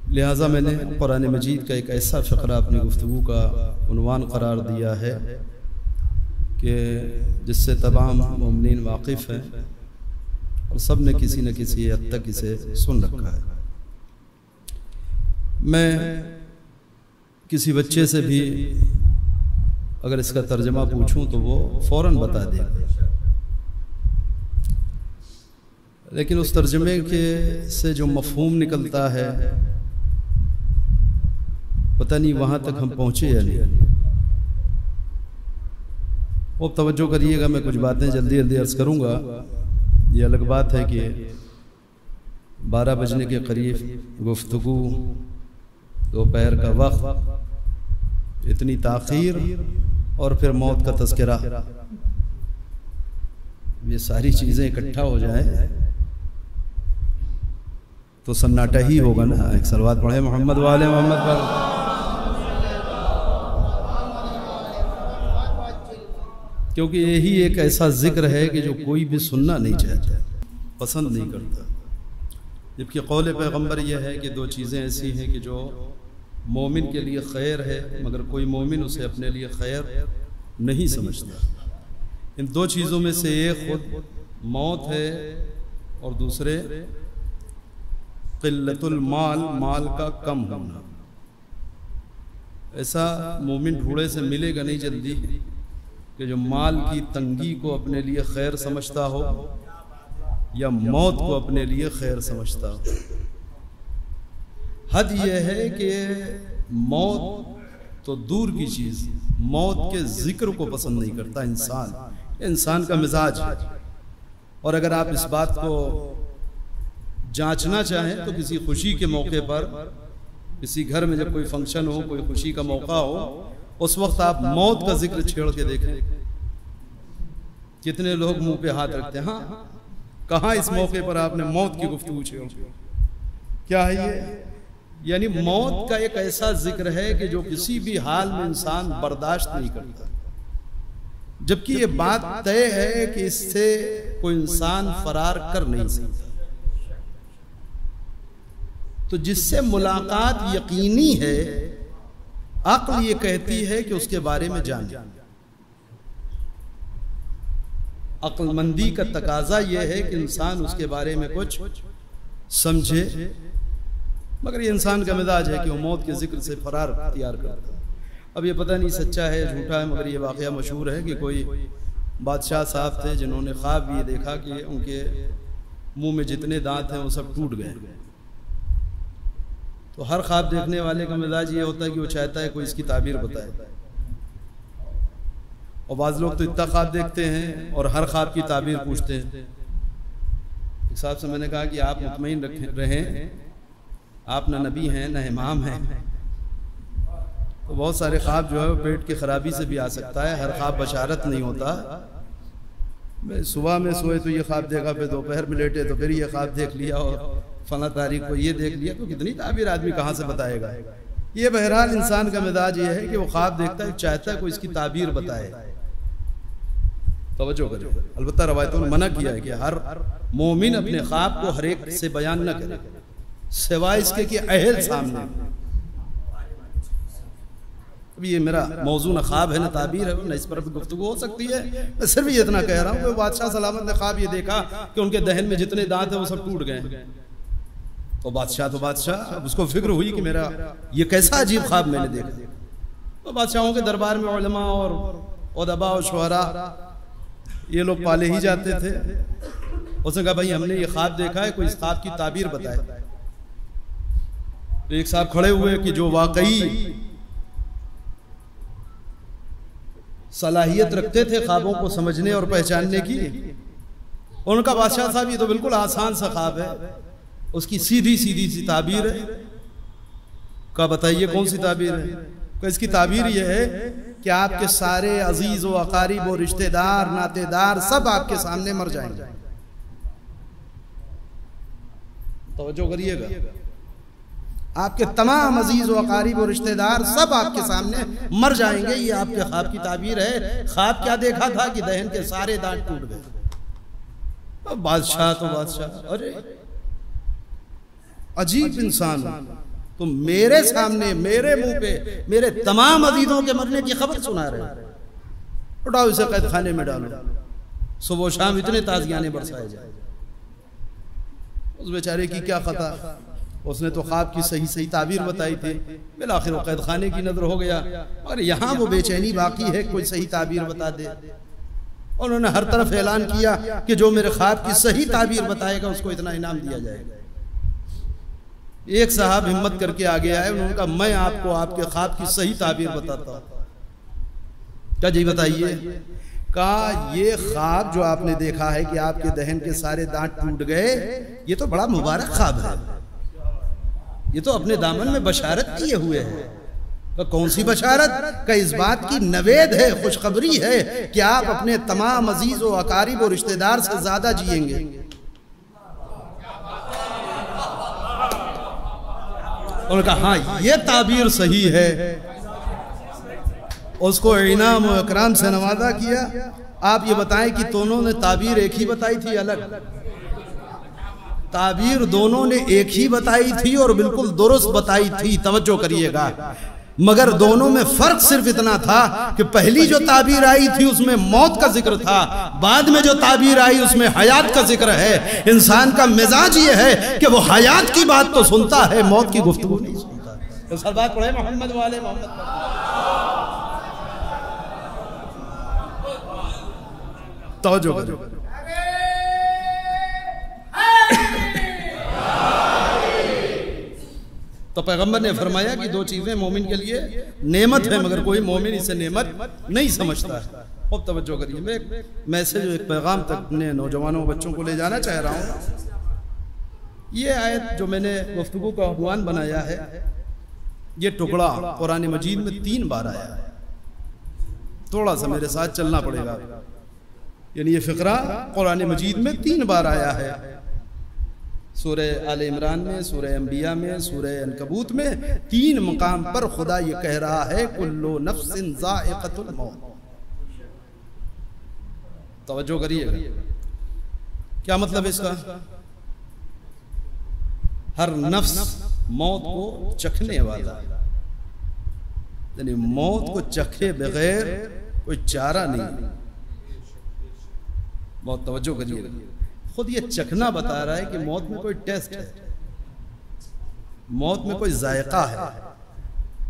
لہٰذا میں نے قرآن مجید کا ایک ایسا فقرہ اپنی گفتگو کا عنوان قرار دیا ہے کہ جس سے تمام مومنین واقف ہیں اور سب نے کسی نہ کسی حد تک اسے سن رکھا ہے۔ میں کسی بچے سے بھی اگر اس کا ترجمہ پوچھوں تو وہ فوراً بتا دے گا، لیکن اس ترجمے سے جو مفہوم نکلتا ہے پتہ نہیں وہاں تک ہم پہنچے یا نہیں۔ وہ توجہ کریے گا، میں کچھ باتیں جلدی عرض کروں گا۔ یہ الگ بات ہے کہ 12 بجنے کے قریب گفتگو، دوپہر کا وقت، اتنی تاخیر اور پھر موت کا تذکرہ، یہ ساری چیزیں اکٹھا ہو جائیں تو سناٹا ہی ہوگا نا۔ ایک صلوات پڑھیں محمد والے محمد پر۔ کیونکہ یہی ایک ایسا ذکر ہے کہ جو کوئی بھی سننا نہیں چاہتا، پسند نہیں کرتا، جبکہ قول پیغمبر یہ ہے کہ 2 چیزیں ایسی ہیں کہ جو مومن کے لیے خیر ہے مگر کوئی مومن اسے اپنے لیے خیر نہیں سمجھتا۔ ان 2 چیزوں میں سے ایک خود موت ہے اور دوسرے قلت المال، مال کا کم ہونا۔ ایسا مومن ڈھوڑے سے ملے گا نہیں جلدی کہ جو مال کی تنگی کو اپنے لیے خیر سمجھتا ہو یا موت کو اپنے لیے خیر سمجھتا ہو۔ حد یہ ہے کہ موت تو دور کی چیز، موت کے ذکر کو پسند نہیں کرتا انسان کا مزاج ہے۔ اور اگر آپ اس بات کو جانچنا چاہیں تو کسی خوشی کے موقع پر، کسی گھر میں جب کوئی فنکشن ہو، کوئی خوشی کا موقع ہو، اس وقت آپ موت کا ذکر چھیڑ کے دیکھیں کتنے لوگ منہ پہ ہاتھ رکھتے ہیں۔ ہاں، کہاں اس موقع پر آپ نے موت کی گفتگو چھیڑ؟ کیا ہے یہ؟ یعنی موت کا ایک ایسا ذکر ہے کہ جو کسی بھی حال میں انسان برداشت نہیں کرتا، جبکہ یہ بات طے ہے کہ اس سے کوئی انسان فرار کر نہیں سکتا۔ تو جس سے ملاقات یقینی ہے، عقل یہ کہتی ہے کہ اس کے بارے میں جانے۔ عقل مندی کا تقاضا یہ ہے کہ انسان اس کے بارے میں کچھ سمجھے، مگر یہ انسان کا مزاج ہے کہ وہ موت کے ذکر سے فرار اختیار کرتا ہے۔ اب یہ پتہ نہیں سچا ہے جھوٹا ہے، مگر یہ واقعہ مشہور ہے کہ کوئی بادشاہ صاحب تھے جنہوں نے خواب یہ دیکھا کہ ان کے منہ میں جتنے دانت ہیں وہ سب ٹوٹ گئے۔ تو ہر خواب دیکھنے والے کا مزاج یہ ہوتا ہے کہ وہ چاہتا ہے کوئی اس کی تعبیر بتائے، اور بعض لوگ تو اتنا خواب دیکھتے ہیں اور ہر خواب کی تعبیر پوچھتے ہیں۔ ایک صاحب سے میں نے کہا کہ آپ مطمئن رہیں، آپ نہ نبی ہیں نہ امام ہیں، تو بہت سارے خواب جو ہے وہ پیٹ کی خرابی سے بھی آ سکتا ہے، ہر خواب بشارت نہیں ہوتا۔ میں صبح میں سوئے تو یہ خواب دیکھا، پھر دوپہر میں لیٹے تو پھر یہ خواب دیکھ لیا، اور فلاں تاریخ کو یہ دیکھ لیا، تو کتنی تعبیر آدمی کہاں سے بتائے گا؟ یہ بہرحال انسان کا مزاج یہ ہے کہ وہ خواب دیکھتا ہے، چاہتا ہے کوئی اس کی تعبیر بتائے. توجہ کریں. البتہ روایتوں نے منع کیا ہے کہ ہر مومن اپنے خواب کو ہر ایک سے بیان نہ کرے سوائے اس کے کہ اہل سامنے. اب یہ میرا موضوع نہ خواب ہے نہ تعبیر ہے، نہ اس پر گفتگو ہو سکتی ہے. میں صرف یہ اتنا کہہ رہا ہوں کہ بادشاہ سلامت نے خواب یہ دیکھا کہ ان کے دہن میں جتنے دانت ہیں وہ سب ٹوٹ گئے. تو بادشاہ اب اس کو فکر ہوئی کہ میرا یہ کیسا عجیب خواب میں نے دیکھا. تو بادشاہوں کے دربار میں علماء اور ادباء اور شعراء یہ لوگ پالے ہی جاتے تھے. اس نے کہا بھائی ہم نے یہ خواب دیکھا ہے، کوئی اس خواب کی تعبیر بتائے. تو ایک صاحب کھڑے ہوئے کہ جو واقعی صلاحیت رکھتے تھے خوابوں کو سمجھنے اور پہچاننے کی. ان کا بادشاہ صاحب یہ تو بالکل آسان سا خواب ہے، اس کی سیدھی سی تعبیر ہے. کہا بتائیے کون سی تعبیر ہے؟ کہ اس کی تعبیر یہ ہے کہ آپ کے سارے عزیز و اقارب و رشتہ دار ناتے دار سب آپ کے سامنے مر جائیں گے. توجہ کریے گا. آپ کے تمام عزیز و اقارب و رشتہ دار سب آپ کے سامنے مر جائیں گے. یہ آپ کے خواب کی تعبیر ہے. خواب کیا دیکھا تھا کہ دہن کے سارے دانت ٹوٹ گئے. بادشاہ ارے عجیب انسان، تم میرے سامنے میرے منہ پہ میرے تمام عزیزوں کے مرنے کی خبر سنا رہے. اٹھاؤ اسے قید خانے میں ڈالو، صبح و شام اتنے تازیانے برسائے جائے. اس بیچارے کی کیا خطا، اس نے تو خواب کی صحیح تعبیر بتائی تھی. بالآخر وہ قید خانے کی نظر ہو گیا، اور یہاں وہ بے چینی باقی ہے کوئی صحیح تعبیر بتا دے. انہوں نے ہر طرف اعلان کیا کہ جو میرے خواب کی صحیح تعبیر بتائے گا اس کو اتنا انعام دیا جائے گا. ایک صاحب ہمت کر کے آگے آئے. انہوں نے کہا میں آپ کو آپ کے خواب کی صحیح تعبیر بتاتا ہوں. کیا جی بتائیے؟ کہا یہ خواب جو آپ نے دیکھا ہے کہ آپ کے دہن کے سارے دانت ٹوٹ گئے، یہ تو بڑا مبارک خواب ہے. یہ تو اپنے دامن میں بشارت کیے ہوئے ہے. کون سی بشارت؟ کہ اس بات کی نوید ہے، خوشخبری ہے کہ آپ اپنے تمام عزیز و اقارب و رشتہ دار سے زیادہ جئیں گے. انہوں نے کہا ہاں یہ تعبیر صحیح ہے. اس کو انعام و اکرام سے نوازا کیا. آپ یہ بتائیں کہ دونوں نے تعبیر ایک ہی بتائی تھی الگ؟ تعبیر دونوں نے ایک ہی بتائی تھی اور بالکل درست بتائی تھی. توجہ کریے گا. مگر دونوں میں فرق صرف اتنا تھا کہ پہلی جو تعبیر آئی تھی اس میں موت کا ذکر تھا، بعد میں جو تعبیر آئی اس میں حیات کا ذکر ہے. انسان کا مزاج یہ ہے کہ وہ حیات کی بات تو سنتا ہے، موت کی گفتگو نہیں سنتا. تو صلوات پڑھیں محمد والے محمد پر. توجہ کرو. تو پیغمبر نے فرمایا کہ دو چیزیں مومن کے لیے نعمت ہے، مگر کوئی مومن اسے نعمت نہیں سمجھتا ہے. اب توجہ کریے. میں ایک میسج ایک پیغام تک اپنے نوجوانوں بچوں کو لے جانا چاہ رہا ہوں. یہ آیت جو میں نے گفتگو کا عنوان بنایا ہے، یہ ٹکڑا قرآن مجید میں 3 بار آیا ہے. تھوڑا سا میرے ساتھ چلنا پڑے گا. یعنی یہ فقرہ قرآن مجید میں 3 بار آیا ہے. سورہ آل عمران میں، سورہ انبیاء میں، سورہ عنکبوت میں 3 مقام پر خدا یہ کہہ رہا ہے کلو نفس ذائقۃ الموت. توجہ کریے گا. کیا مطلب اس کا؟ ہر نفس موت کو چکھنے والا ہے. یعنی موت کو چکھے بغیر کوئی چارہ نہیں. بہت توجہ کریے گا. خود یہ چکھنا بتا رہا ہے کہ موت میں کوئی ٹیسٹ ہے، موت میں کوئی ذائقہ ہے.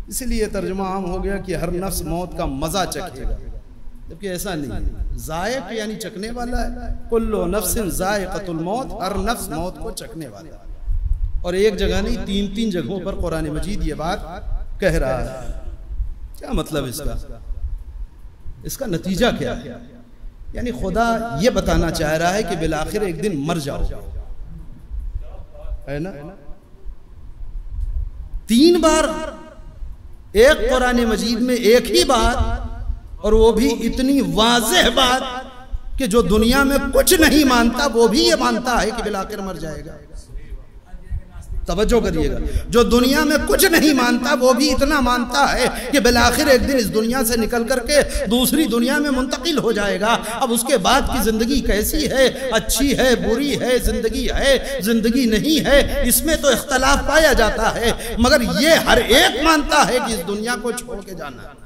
اسی لیے ترجمہ عام ہو گیا کہ ہر نفس موت کا مزہ چکھے گا، جبکہ ایسا نہیں ہے. ذائق یعنی چکھنے والا ہے. کلو نفس ذائقۃ الموت، ہر نفس موت کو چکھنے والا ہے. اور ایک جگہ نہیں 3 جگہوں پر قرآن مجید یہ بات کہہ رہا ہے. کیا مطلب اس کا؟ اس کا نتیجہ کیا ہے؟ یعنی خدا یہ بتانا چاہ رہا ہے کہ بالآخر ایک دن مر جاؤ، ہے نا. 3 بار ایک قرآن مجید میں ایک ہی بات، اور وہ بھی اتنی واضح بات کہ جو دنیا میں کچھ نہیں مانتا وہ بھی یہ مانتا ہے کہ بالآخر مر جائے گا. توجہ کریے گا، جو دنیا میں کچھ نہیں مانتا وہ بھی اتنا مانتا ہے کہ بالآخر ایک دن اس دنیا سے نکل کر کے دوسری دنیا میں منتقل ہو جائے گا۔ اب اس کے بعد کی زندگی کیسی ہے، اچھی ہے، بری ہے، زندگی نہیں ہے، اس میں تو اختلاف پایا جاتا ہے، مگر یہ ہر ایک مانتا ہے کہ اس دنیا کو چھوڑ کے جانا ہے۔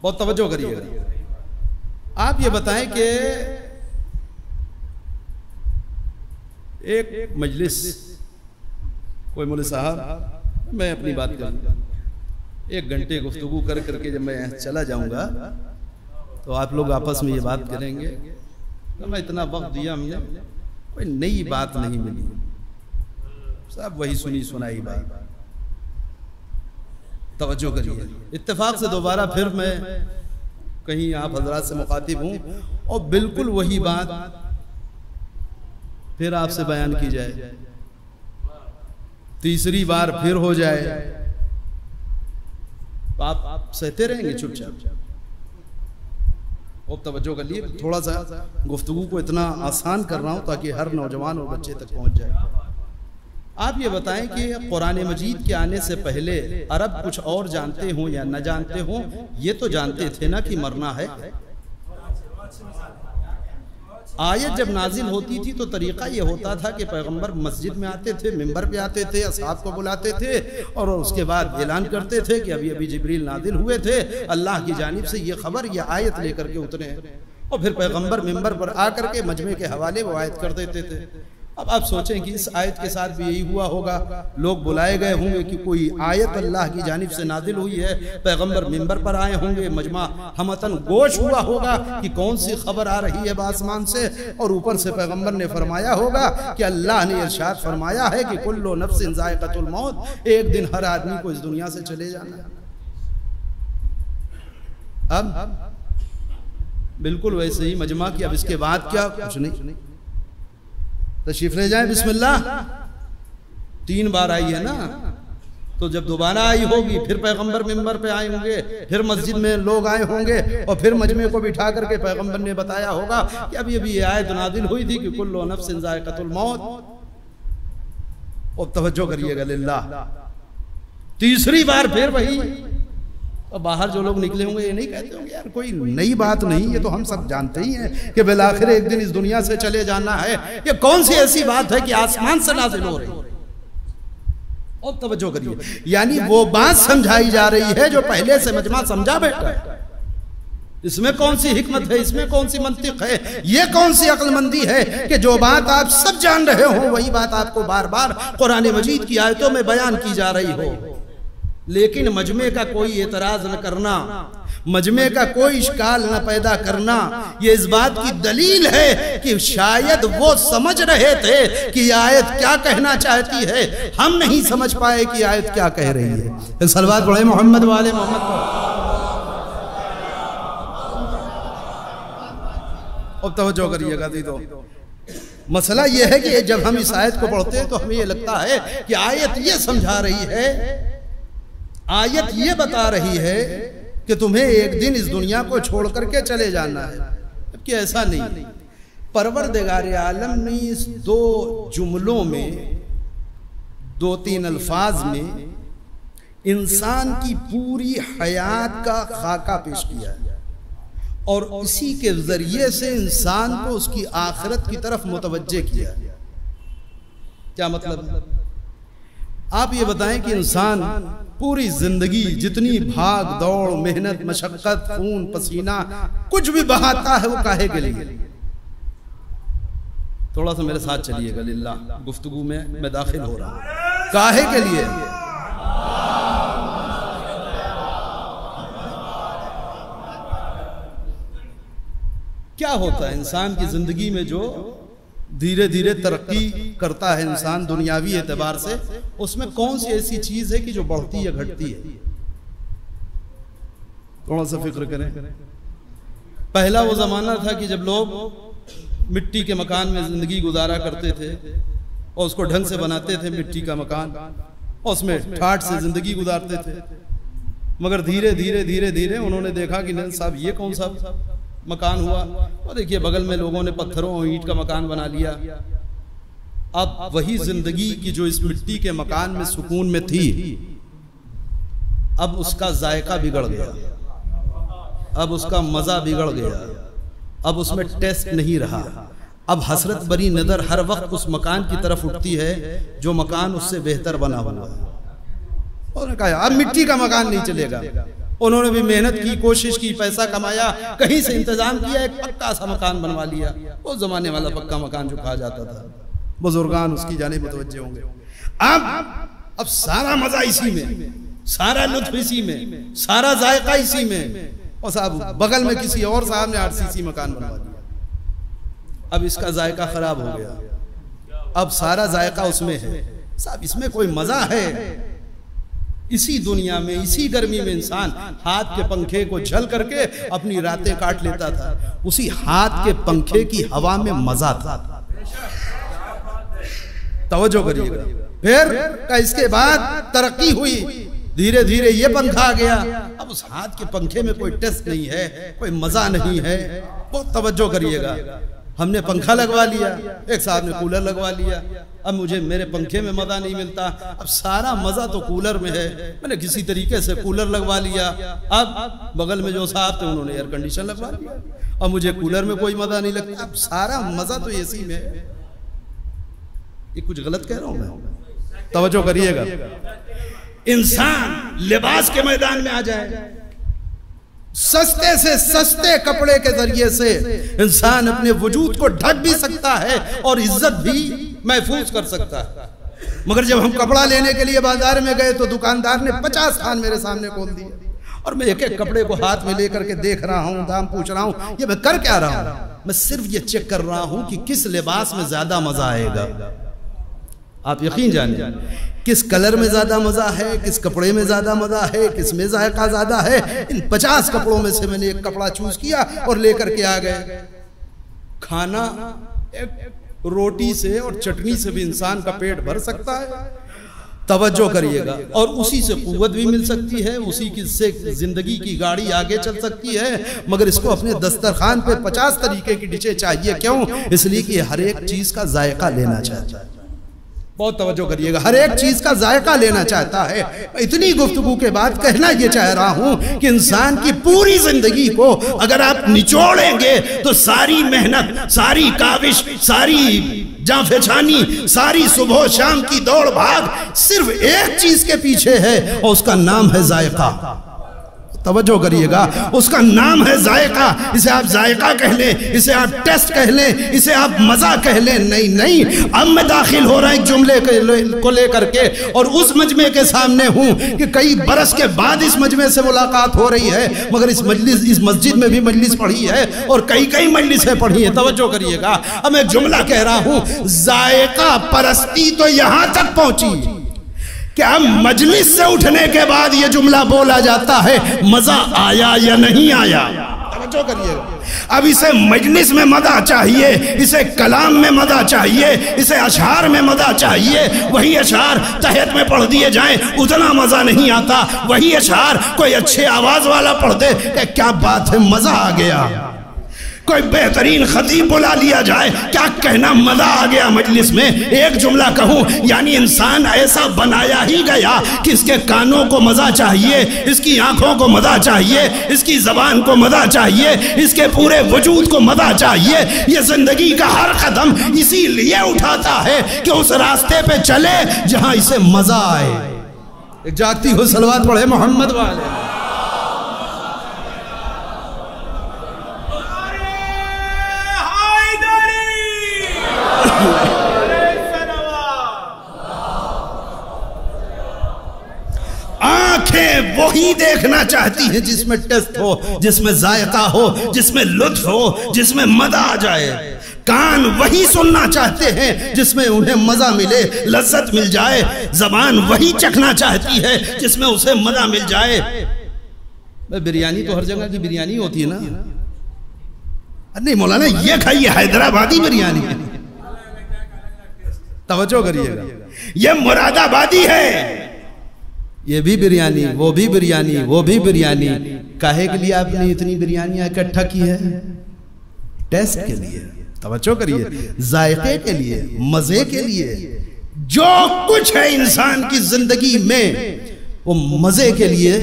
بہت توجہ کریے گا۔ آپ یہ بتائیں کہ ایک مجلس، کوئی مولوی صاحب، میں اپنی بات کروں، 1 گھنٹے گفتگو کر کے جب میں چلا جاؤں گا تو آپ لوگ آپس میں یہ بات کریں گے کہ میں اتنا وقت دیا، ہم نے کوئی نئی بات نہیں ملی، سب وہی سنی سنائی بات۔ توجہ کریے، اتفاق سے دوبارہ پھر میں کہیں آپ حضرات سے مخاطب ہوں اور بالکل وہی بات پھر آپ سے بیان کی جائے، تیسری بار پھر ہو جائے، تو آپ سہتے رہیں گے چپ چاپ؟ اور توجہ کر لیے، تھوڑا سا گفتگو کو اتنا آسان کر رہا ہوں تاکہ ہر نوجوان اور بچے تک پہنچ جائے۔ آپ یہ بتائیں کہ قرآن مجید کے آنے سے پہلے عرب کچھ اور جانتے ہوں یا نہ جانتے ہوں، یہ تو جانتے تھے نا کہ مرنا ہے۔ آیت جب نازل ہوتی تھی تو طریقہ یہ ہوتا تھا کہ پیغمبر مسجد میں آتے تھے، منبر پہ آتے تھے، اصحاب کو بلاتے تھے اور اس کے بعد اعلان کرتے تھے کہ ابھی جبریل نازل ہوئے تھے، اللہ کی جانب سے یہ خبر، یہ آیت لے کر کے اترے، اور پھر پیغمبر منبر پر آ کر کے مجمع کے حوالے وہ آیت کر دیتے تھے۔ اب آپ سوچیں کہ اس آیت کے ساتھ بھی یہی ہوا ہوگا، لوگ بلائے گئے ہوں گے کہ کوئی آیت اللہ کی جانب سے نازل ہوئی ہے، پیغمبر منبر پر آئے ہوں گے، مجمع ہمتن گوش ہوا ہوگا کہ کون سی خبر آ رہی ہے آسمان سے، اور اوپر سے پیغمبر نے فرمایا ہوگا کہ اللہ نے ارشاد فرمایا ہے کہ کل نفس ذائقۃ الموت، ایک دن ہر آدمی کو اس دنیا سے چلے جانا ہے۔ اب بالکل ویسے ہی مجمع کی، اب اس کے بعد کیا؟ کچھ نہیں، تشریف لے جائیں، بسم اللہ۔ 3 بار آئی ہے نا، تو جب دوبارہ آئی ہوگی پھر پیغمبر منبر پہ آئے ہوں گے، پھر مسجد میں لوگ آئے ہوں گے، اور پھر مجمع کو بٹھا کر کے پیغمبر نے بتایا ہوگا کہ ابھی یہ آیت نازل ہوئی تھی کہ کل نفس ذائقۃ الموت۔ اور توجہ کریے گا للہ، تیسری بار پھر وہی، اور باہر جو لوگ نکلے ہوں گے یہ نہیں کہتے ہوں گے یار کوئی نئی بات نہیں، یہ تو ہم سب جانتے ہی ہیں کہ بالآخر ایک دن اس دنیا سے چلے جانا ہے، یہ کون سی ایسی بات ہے کہ آسمان سے نازل ہو رہی ہے؟ اور توجہ کریے، یعنی وہ بات سمجھائی جا رہی ہے جو پہلے سے مجمع سمجھا بیٹھا ہے۔ اس میں کون سی حکمت ہے، اس میں کون سی منطق ہے، یہ کون سی عقل مندی ہے کہ جو بات آپ سب جان رہے ہوں وہی بات آپ کو بار بار قرآن مجید کی آیتوں میں بیان کی جا رہی ہو، لیکن مجمع کا کوئی اعتراض نہ کرنا، مجمع کا کوئی اشکال نہ پیدا کرنا، یہ اس بات کی دلیل ہے کہ شاید وہ سمجھ رہے تھے کہ یہ آیت کیا کہنا چاہتی ہے، ہم نہیں سمجھ پائے کہ آیت کیا کہہ رہی ہے۔ صلوات پڑھیں محمد والے محمد پر۔ اب توجہ کریے گا دیدو، مسئلہ یہ ہے کہ جب ہم اس آیت کو پڑھتے ہیں تو ہمیں یہ لگتا ہے کہ آیت یہ سمجھا رہی ہے، آیت یہ بتا رہی ہے کہ تمہیں ایک دن اس دنیا کو چھوڑ کر کے چلے جانا ہے، جبکہ ایسا نہیں۔ پروردگار عالم نے اس 2 جملوں میں، 2-3 الفاظ میں انسان کی پوری حیات کا خاکہ پیش کیا ہے، اور اسی کے ذریعے سے انسان کو اس کی آخرت کی طرف متوجہ کیا ہے۔ کیا مطلب؟ آپ یہ بتائیں کہ انسان پوری زندگی جتنی بھاگ دوڑ، محنت، مشقت، خون پسینہ کچھ بھی بہاتا ہے وہ کاہے کے لیے؟ تھوڑا سا میرے ساتھ چلیے گا للہ، گفتگو میں داخل ہو رہا ہوں۔ کاہے کے لیے؟ کیا ہوتا ہے انسان کی زندگی میں جو دھیرے دھیرے ترقی کرتا ہے انسان دنیاوی اعتبار سے، اس میں کون سی ایسی چیز ہے کہ جو بڑھتی یا گھٹتی ہے؟ تھوڑا سا فکر کریں۔ پہلا وہ زمانہ تھا کہ جب لوگ مٹی کے مکان میں زندگی گزارا کرتے تھے اور اس کو ڈھنگ سے بناتے تھے، مٹی کا مکان، اور اس میں ٹھاٹ سے زندگی گزارتے تھے، مگر دھیرے دھیرے انہوں نے دیکھا کہ نہیں صاحب یہ کون سا مکان ہوا، اور دیکھیے بغل میں لوگوں نے پتھروں اور اینٹ کا مکان بنا لیا، اب وہی زندگی کی جو اس مٹی کے مکان میں سکون میں تھی، اب اس کا ذائقہ بگڑ گیا، اب اس کا مزہ بگڑ گیا، اب اس میں ٹیسٹ نہیں رہا۔ اب حسرت بری نظر ہر وقت اس مکان کی طرف اٹھتی ہے جو مکان اس سے بہتر بنا ہوا ہے۔ انہوں نے کہا اب مٹی کا مکان نہیں چلے گا۔ انہوں نے بھی محنت کی، کوشش کی، پیسہ کمایا، کہیں سے انتظام کیا، ایک پکا سا مکان بنوا لیا، وہ زمانے والا پکا مکان جو کہا جاتا تھا۔ بزرگان اس کی جانب متوجہ ہوں گے۔ اب سارا مزہ اسی میں، سارا لطف اسی میں، سارا ذائقہ اسی میں، اور صاحب بغل میں کسی اور صاحب نے RCC مکان بنوا دیا۔ اب اس کا ذائقہ خراب ہو گیا، اب سارا ذائقہ اس میں ہے۔ صاحب اس میں کوئی مزہ ہے؟ اسی دنیا میں، اسی گرمی میں انسان ہاتھ کے پنکھے کو جھل کر کے اپنی راتیں کاٹ لیتا تھا، اسی ہاتھ کے پنکھے کی ہوا میں مزہ تھا۔ توجہ کریے گا۔ پھر اس کے بعد ترقی ہوئی، دھیرے دھیرے یہ پنکھا آ گیا، اب اس ہاتھ کے پنکھے میں کوئی ٹیسٹ نہیں ہے، کوئی مزہ نہیں ہے۔ بہت توجہ کریے گا۔ ہم نے پنکھا لگوا لیا، ایک صاحب نے کولر لگوا لیا، اب مجھے میرے پنکھے میں مزہ نہیں ملتا، اب سارا مزہ تو کولر میں ہے، میں نے کسی طریقے سے کولر لگوا لیا۔ اب بغل میں جو صاحب تھے انہوں نے ایئر کنڈیشن لگوا لیا، اب مجھے کولر میں کوئی مزہ نہیں لگتا، اب سارا مزہ تو اسی میں ہے۔ یہ کچھ غلط کہہ رہا ہوں میں؟ توجہ کریے گا۔ انسان لباس کے میدان میں آ جائے، سستے سے سستے کپڑے کے ذریعے سے انسان اپنے وجود کو ڈھک بھی سکتا ہے اور عزت بھی محفوظ کر سکتا ہے، مگر جب ہم کپڑا لینے کے لیے بازار میں گئے تو دکاندار نے 50 تھان میرے سامنے کھول دیے، اور میں ایک ایک کپڑے کو ہاتھ میں لے کر کے دیکھ رہا ہوں، دام پوچھ رہا ہوں، یہ میں کر کیا رہا ہوں؟ میں صرف یہ چیک کر رہا ہوں کہ کس لباس میں زیادہ مزہ آئے گا۔ آپ یقین جانیں کس کلر میں زیادہ مزہ ہے، کس کپڑے میں زیادہ مزہ ہے، کس میں ذائقہ زیادہ ہے۔ ان 50 کپڑوں میں سے میں نے ایک کپڑا چوز کیا اور لے کر کے آ گئے۔ کھانا ایک روٹی سے اور چٹنی سے بھی انسان کا پیٹ بھر سکتا ہے، توجہ کریے گا، اور اسی سے قوت بھی مل سکتی ہے، اسی سے زندگی کی گاڑی آگے چل سکتی ہے، مگر اس کو اپنے دسترخوان پہ 50 طریقے کی ڈشیں چاہیے۔ کیوں؟ اس لیے کہ ہر ایک چیز کا ذائقہ لینا چاہتا ہے۔ بہت توجہ کریے گا، ہر ایک چیز کا ذائقہ لینا چاہتا ہے۔ اتنی گفتگو کے بعد کہنا یہ چاہ رہا ہوں کہ انسان کی پوری زندگی کو اگر آپ نچوڑیں گے تو ساری محنت، ساری کاوش، ساری جاں پہچانی، ساری صبح و شام کی دوڑ بھاگ صرف ایک چیز کے پیچھے ہے، اور اس کا نام ہے ذائقہ۔ توجہ کریے گا، اس کا نام ہے ذائقہ۔ اسے آپ ذائقہ کہہ لیں، اسے آپ ٹیسٹ کہہ لیں، اسے آپ مزہ کہہ لیں، نہیں۔ اب میں داخل ہو رہا ایک جملے کو لے کر کے، اور اس مجمع کے سامنے ہوں کہ کئی برس کے بعد اس مجمع سے ملاقات ہو رہی ہے، مگر اس مسجد میں بھی مجلس پڑھی ہے اور کئی مجلسیں پڑھی ہیں۔ توجہ کریے گا، اب میں ایک جملہ کہہ رہا ہوں، ذائقہ پرستی تو یہاں تک پہنچی کہ اب مجلس سے اٹھنے کے بعد یہ جملہ بولا جاتا ہے، مزہ آیا یا نہیں آیا؟ توجہ کریے گا، اب اسے مجلس میں مزہ چاہیے، اسے کلام میں مزہ چاہیے، اسے اشعار میں مزہ چاہیے۔ وہی اشعار تحت میں پڑھ دیے جائیں اتنا مزہ نہیں آتا، وہی اشعار کوئی اچھے آواز والا پڑھ دے کہ کیا بات ہے، مزہ آ گیا۔ کوئی بہترین خطیب بلا لیا جائے، کیا کہنا، مزہ آ گیا مجلس میں۔ ایک جملہ کہوں، یعنی انسان ایسا بنایا ہی گیا کہ اس کے کانوں کو مزہ چاہیے، اس کی آنکھوں کو مزہ چاہیے، اس کی زبان کو مزہ چاہیے، اس کے پورے وجود کو مزہ چاہیے۔ یہ زندگی کا ہر قدم اسی لیے اٹھاتا ہے کہ اس راستے پہ چلے جہاں اسے مزہ آئے۔ ایک جاگتی ہو صلوات پڑھے محمد والے۔ آنکھیں وہی دیکھنا چاہتی ہیں جس میں ٹیسٹ ہو، جس میں ذائقہ ہو، جس میں لطف ہو، جس میں مزہ آ جائے۔ کان وہی سننا چاہتے ہیں جس میں انہیں مزہ ملے، لذت مل جائے۔ زبان وہی چکھنا چاہتی ہے جس میں اسے مزہ مل جائے۔ بریانی تو ہر جگہ کی بریانی ہوتی ہے نا، نہیں مولانا یہ کھائیے حیدرآبادی بریانی، توجہ کریے گا، یہ مراد آبادی ہے، یہ بھی بریانی، وہ بھی بریانی، وہ بھی بریانی۔ کاہے کے لیے آپ نے اتنی بریانیاں اکٹھا کی ہے؟ ٹیسٹ کے لیے۔ توجہ کریے، ذائقے کے لیے، مزے کے لیے جو کچھ ہے انسان کی زندگی میں وہ مزے کے لیے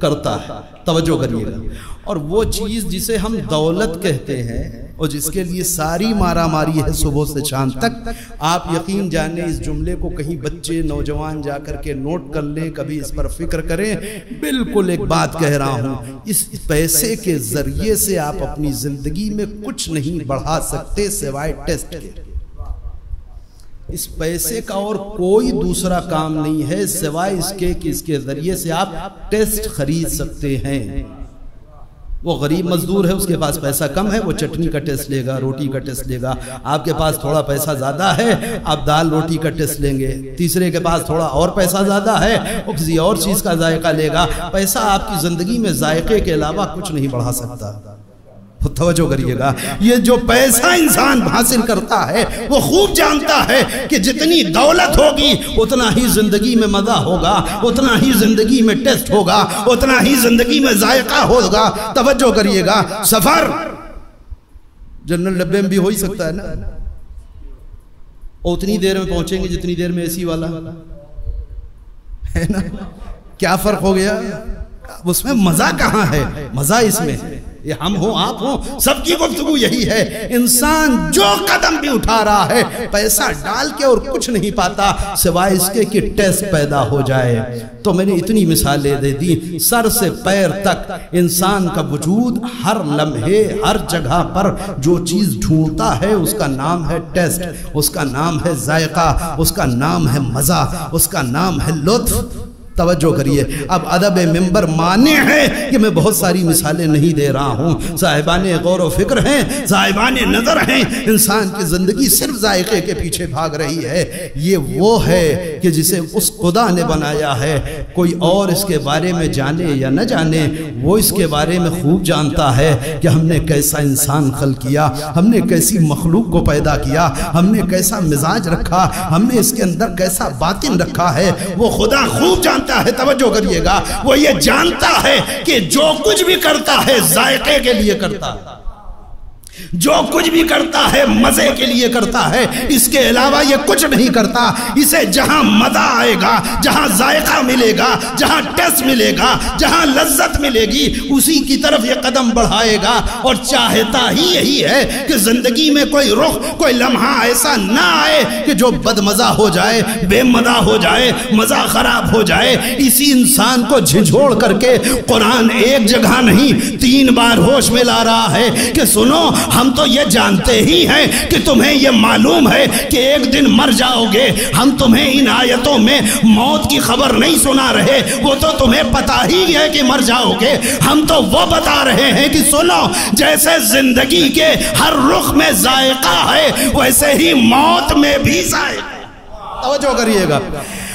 کرتا ہے. توجہ کریے گا. اور وہ چیز جسے ہم دولت کہتے ہیں اور جس کے لیے ساری مارا ماری ہے صبح سے شام تک، آپ یقین جانیں اس جملے کو کہیں بچے نوجوان جا کر کے نوٹ کر لیں، کبھی اس پر فکر کریں. بالکل ایک بات کہہ رہا ہوں، اس پیسے کے ذریعے سے آپ اپنی زندگی میں کچھ نہیں بڑھا سکتے سوائے ٹیسٹ کے. اس پیسے کا اور کوئی دوسرا کام نہیں ہے سوائے اس کے کہ اس کے ذریعے سے آپ ٹیسٹ خرید سکتے ہیں. وہ غریب مزدور ہے، اس کے پاس پیسہ کم ہے، وہ چٹنی کا ٹیسٹ لے گا، روٹی کا ٹیسٹ لے گا. آپ کے پاس تھوڑا پیسہ زیادہ ہے، آپ دال روٹی کا ٹیسٹ لیں گے. تیسرے کے پاس تھوڑا اور پیسہ زیادہ ہے، وہ کسی اور چیز کا ذائقہ لے گا. پیسہ آپ کی زندگی میں ذائقے کے علاوہ کچھ نہیں بڑھا سکتا. توجہ کریے گا، یہ جو پیسہ انسان حاصل کرتا ہے وہ خوب جانتا ہے کہ جتنی دولت ہوگی اتنا ہی زندگی میں مزہ ہوگا، اتنا ہی زندگی میں ٹیسٹ ہوگا، اتنا ہی زندگی میں ذائقہ ہوگا. توجہ کریے گا، سفر جنرل ڈبے میں بھی ہو ہی سکتا ہے نا، اتنی دیر میں پہنچیں گے جتنی دیر میں اے سی والا ہے نا. کیا فرق ہو گیا؟ اس میں مزہ کہاں ہے؟ مزہ اس میں یہ ہم ہوں آپ ہوں سب کی گفتگو یہی ہے. انسان جو قدم بھی اٹھا رہا ہے پیسہ ڈال کے اور کچھ نہیں پاتا سوائے اس کے کہ ٹیسٹ پیدا ہو جائے. تو میں نے اتنی مثالیں دے دی. سر سے پیر تک انسان کا وجود ہر لمحے ہر جگہ پر جو چیز ڈھونڈتا ہے اس کا نام ہے ٹیسٹ، اس کا نام ہے ذائقہ، اس کا نام ہے مزہ، اس کا نام ہے لطف. توجہ کریے. اب ادب منبر مانع ہے کہ میں بہت ساری مثالیں نہیں دے رہا ہوں. صاحبان غور و فکر ہیں، صاحبان نظر ہیں. انسان کی زندگی صرف ذائقے کے پیچھے بھاگ رہی ہے. یہ وہ ہے کہ جسے اس خدا نے بنایا ہے. کوئی اور اس کے بارے میں جانے یا نہ جانے، وہ اس کے بارے میں خوب جانتا ہے کہ ہم نے کیسا انسان خلق کیا، ہم نے کیسی مخلوق کو پیدا کیا، ہم نے کیسا مزاج رکھا، ہم نے اس کے اندر کیسا باطن رکھا ہے. وہ خدا خوب جانتا ہے. توجہ کریے گا، وہ یہ جانتا ہے کہ جو کچھ بھی کرتا ہے ذائقے کے لیے کرتا ہے، جو کچھ بھی کرتا ہے مزے کے لیے کرتا ہے. اس کے علاوہ یہ کچھ نہیں کرتا. اسے جہاں مزہ آئے گا، جہاں ذائقہ ملے گا، جہاں ٹیسٹ ملے گا، جہاں لذت ملے گی، اسی کی طرف یہ قدم بڑھائے گا. اور چاہتا ہی یہی ہے کہ زندگی میں کوئی رخ، کوئی لمحہ ایسا نہ آئے کہ جو بد مزہ ہو جائے، بے مزہ ہو جائے، مزہ خراب ہو جائے. اسی انسان کو جھنجھوڑ کر کے قرآن ایک جگہ نہیں 3 بار ہوش میں لا رہا ہے کہ سنو، ہم تو یہ جانتے ہی ہیں کہ تمہیں یہ معلوم ہے کہ ایک دن مر جاؤ گے. ہم تمہیں ان آیتوں میں موت کی خبر نہیں سنا رہے، وہ تو تمہیں پتا ہی ہے کہ مر جاؤ گے. ہم تو وہ بتا رہے ہیں کہ سنو، جیسے زندگی کے ہر رخ میں ذائقہ ہے ویسے ہی موت میں بھی ذائقہ. توجہ کریے گا.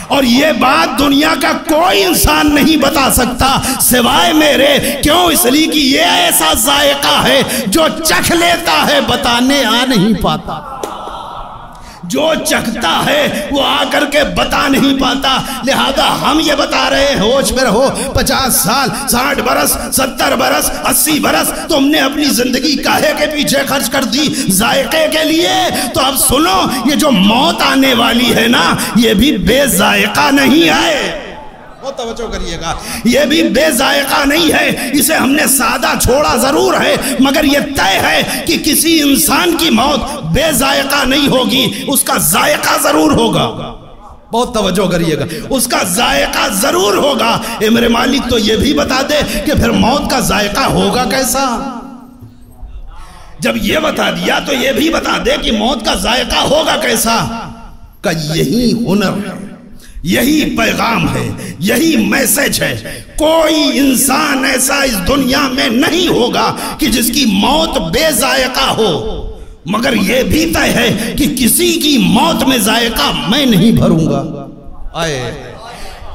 اور یہ بات دنیا کا کوئی انسان نہیں بتا سکتا سوائے میرے. کیوں؟ اس لیے کہ یہ ایسا ذائقہ ہے جو چکھ لیتا ہے بتانے آ نہیں پاتا. جو چکھتا ہے وہ آ کر کے بتا نہیں پاتا. لہذا ہم یہ بتا رہے ہیں، ہوش میں رہو. 50 سال، 60 برس، 70 برس، 80 برس تم نے اپنی زندگی کاہے کے پیچھے خرچ کر دی؟ ذائقے کے لیے. تو اب سنو، یہ جو موت آنے والی ہے نا، یہ بھی بے ذائقہ نہیں ہے. بہت توجہ کریے گا، یہ بھی بے ذائقہ نہیں ہے. اسے ہم نے سادہ چھوڑا ضرور ہے، مگر یہ طے ہے کہ کسی انسان کی موت بے ذائقہ نہیں ہوگی، اس کا ذائقہ ضرور ہوگا. بہت توجہ کریے گا، اس کا ذائقہ ضرور ہوگا. میرے مالک تو یہ بھی بتا دے کہ پھر موت کا ذائقہ ہوگا کیسا. جب یہ بتا دیا تو یہ بھی بتا دے کہ موت کا ذائقہ ہوگا کیسا. کا یہی ہنر ہے، یہی پیغام ہے، یہی میسج ہے. کوئی انسان ایسا اس دنیا میں نہیں ہوگا کہ جس کی موت بے ذائقہ ہو، مگر یہ بھی طے ہے کہ کسی کی موت میں ذائقہ میں نہیں بھروں گا.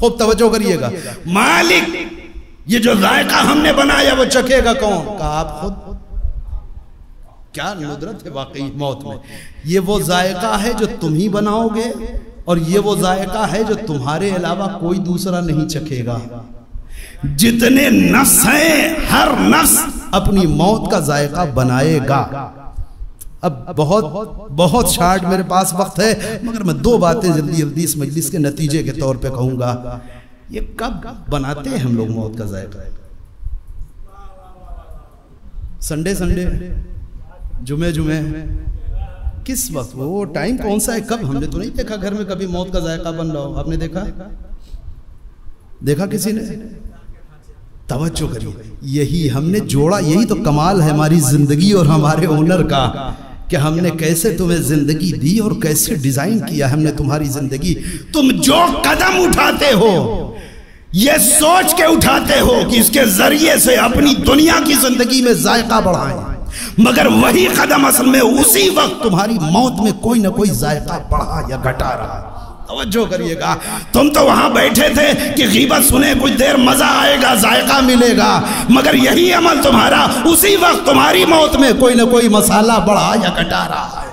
خوب توجہ کریے گا. مالک یہ جو ذائقہ ہم نے بنایا وہ چکھے گا کون؟ کہا آپ خود. کیا ندرت ہے واقعی موت میں. یہ وہ ذائقہ ہے جو تم ہی بناؤ گے اور یہ وہ ذائقہ ہے جو تمہارے علاوہ کوئی دوسرا نہیں چکھے گا. جتنے نفس ہیں ہر نفس اپنی موت کا ذائقہ بنائے گا. اب بہت شارٹ میرے پاس وقت ہے مگر میں دو باتیں جلدی جلدی اس مجلس کے نتیجے کے طور پہ کہوں گا. یہ کب بناتے ہیں ہم لوگ موت کا ذائقہ؟ سنڈے جمعے کس وقت؟ وہ ٹائم کون سا ہے؟ کب؟ ہم نے تو نہیں دیکھا گھر میں کبھی موت کا ذائقہ بن رہا ہو. آپ نے دیکھا کسی نے؟ توجہ کریے. یہی ہم نے جوڑا. یہی تو کمال ہے ہماری زندگی اور ہمارے اونر کا کہ ہم نے کیسے تمہیں زندگی دی اور کیسے ڈیزائن کیا ہم نے تمہاری زندگی. تم جو قدم اٹھاتے ہو یہ سوچ کے اٹھاتے ہو کہ اس کے ذریعے سے اپنی دنیا کی زندگی میں ذائقہ بڑھائیں، مگر وہی قدم اصل میں اسی وقت تمہاری موت میں کوئی نہ کوئی ذائقہ بڑھا یا گھٹا رہا. توجہ کریے گا. تم تو وہاں بیٹھے تھے کہ غیبت سنیں، کچھ دیر مزہ آئے گا، ذائقہ ملے گا، مگر یہی عمل تمہارا اسی وقت تمہاری موت میں کوئی نہ کوئی مسالہ بڑھا یا گھٹا رہا ہے.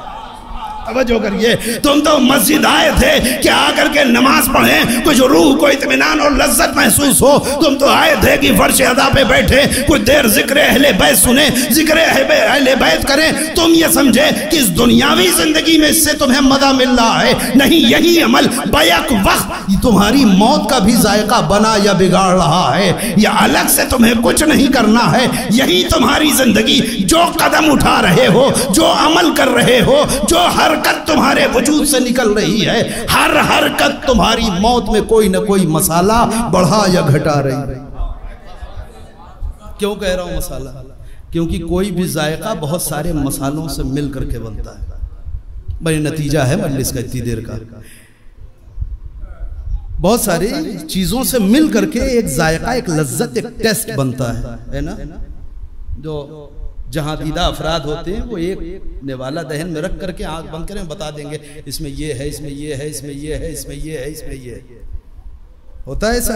توجہ کریے. تم تو مسجد آئے تھے کہ آ کر کے نماز پڑھیں، کچھ روح کو اطمینان اور لذت محسوس ہو. تم تو آئے تھے کہ فرش ادا پہ بیٹھے کچھ دیر ذکر اہل بیت سنیں، ذکر اہل بیت کریں. تم یہ سمجھے کہ اس دنیاوی زندگی میں اس سے تمہیں مزہ مل رہا ہے. نہیں، یہی عمل بیک وقت تمہاری موت کا بھی ذائقہ بنا یا بگاڑ رہا ہے. یا الگ سے تمہیں کچھ نہیں کرنا ہے. یہی تمہاری زندگی، جو قدم اٹھا رہے ہو، جو عمل کر رہے ہو، جو حرکت تمہارے وجود سے نکل رہی ہے، ہر حرکت تمہاری موت میں کوئی نہ کوئی مسالہ بڑھا یا گھٹا رہی ہے. کیوں کہہ رہا ہوں مسالہ؟ کیونکہ کوئی بھی ذائقہ بہت سارے مسالوں سے مل کر کے بنتا ہے. بڑی نتیجہ ہے مجلس کا اتنی دیر کا. بہت ساری چیزوں سے مل کر کے ایک ذائقہ، ایک لذت، ایک ٹیسٹ بنتا ہے نا. جو جہاں دیدہ افراد ہوتے ہیں وہ ایک نوالا دہن میں رکھ کر کے آنکھ بند کریں بتا دیں گے اس میں یہ ہے، اس میں یہ ہے، اس میں یہ ہے، اس میں یہ ہے، اس میں یہ ہے. ہوتا ہے ایسا؟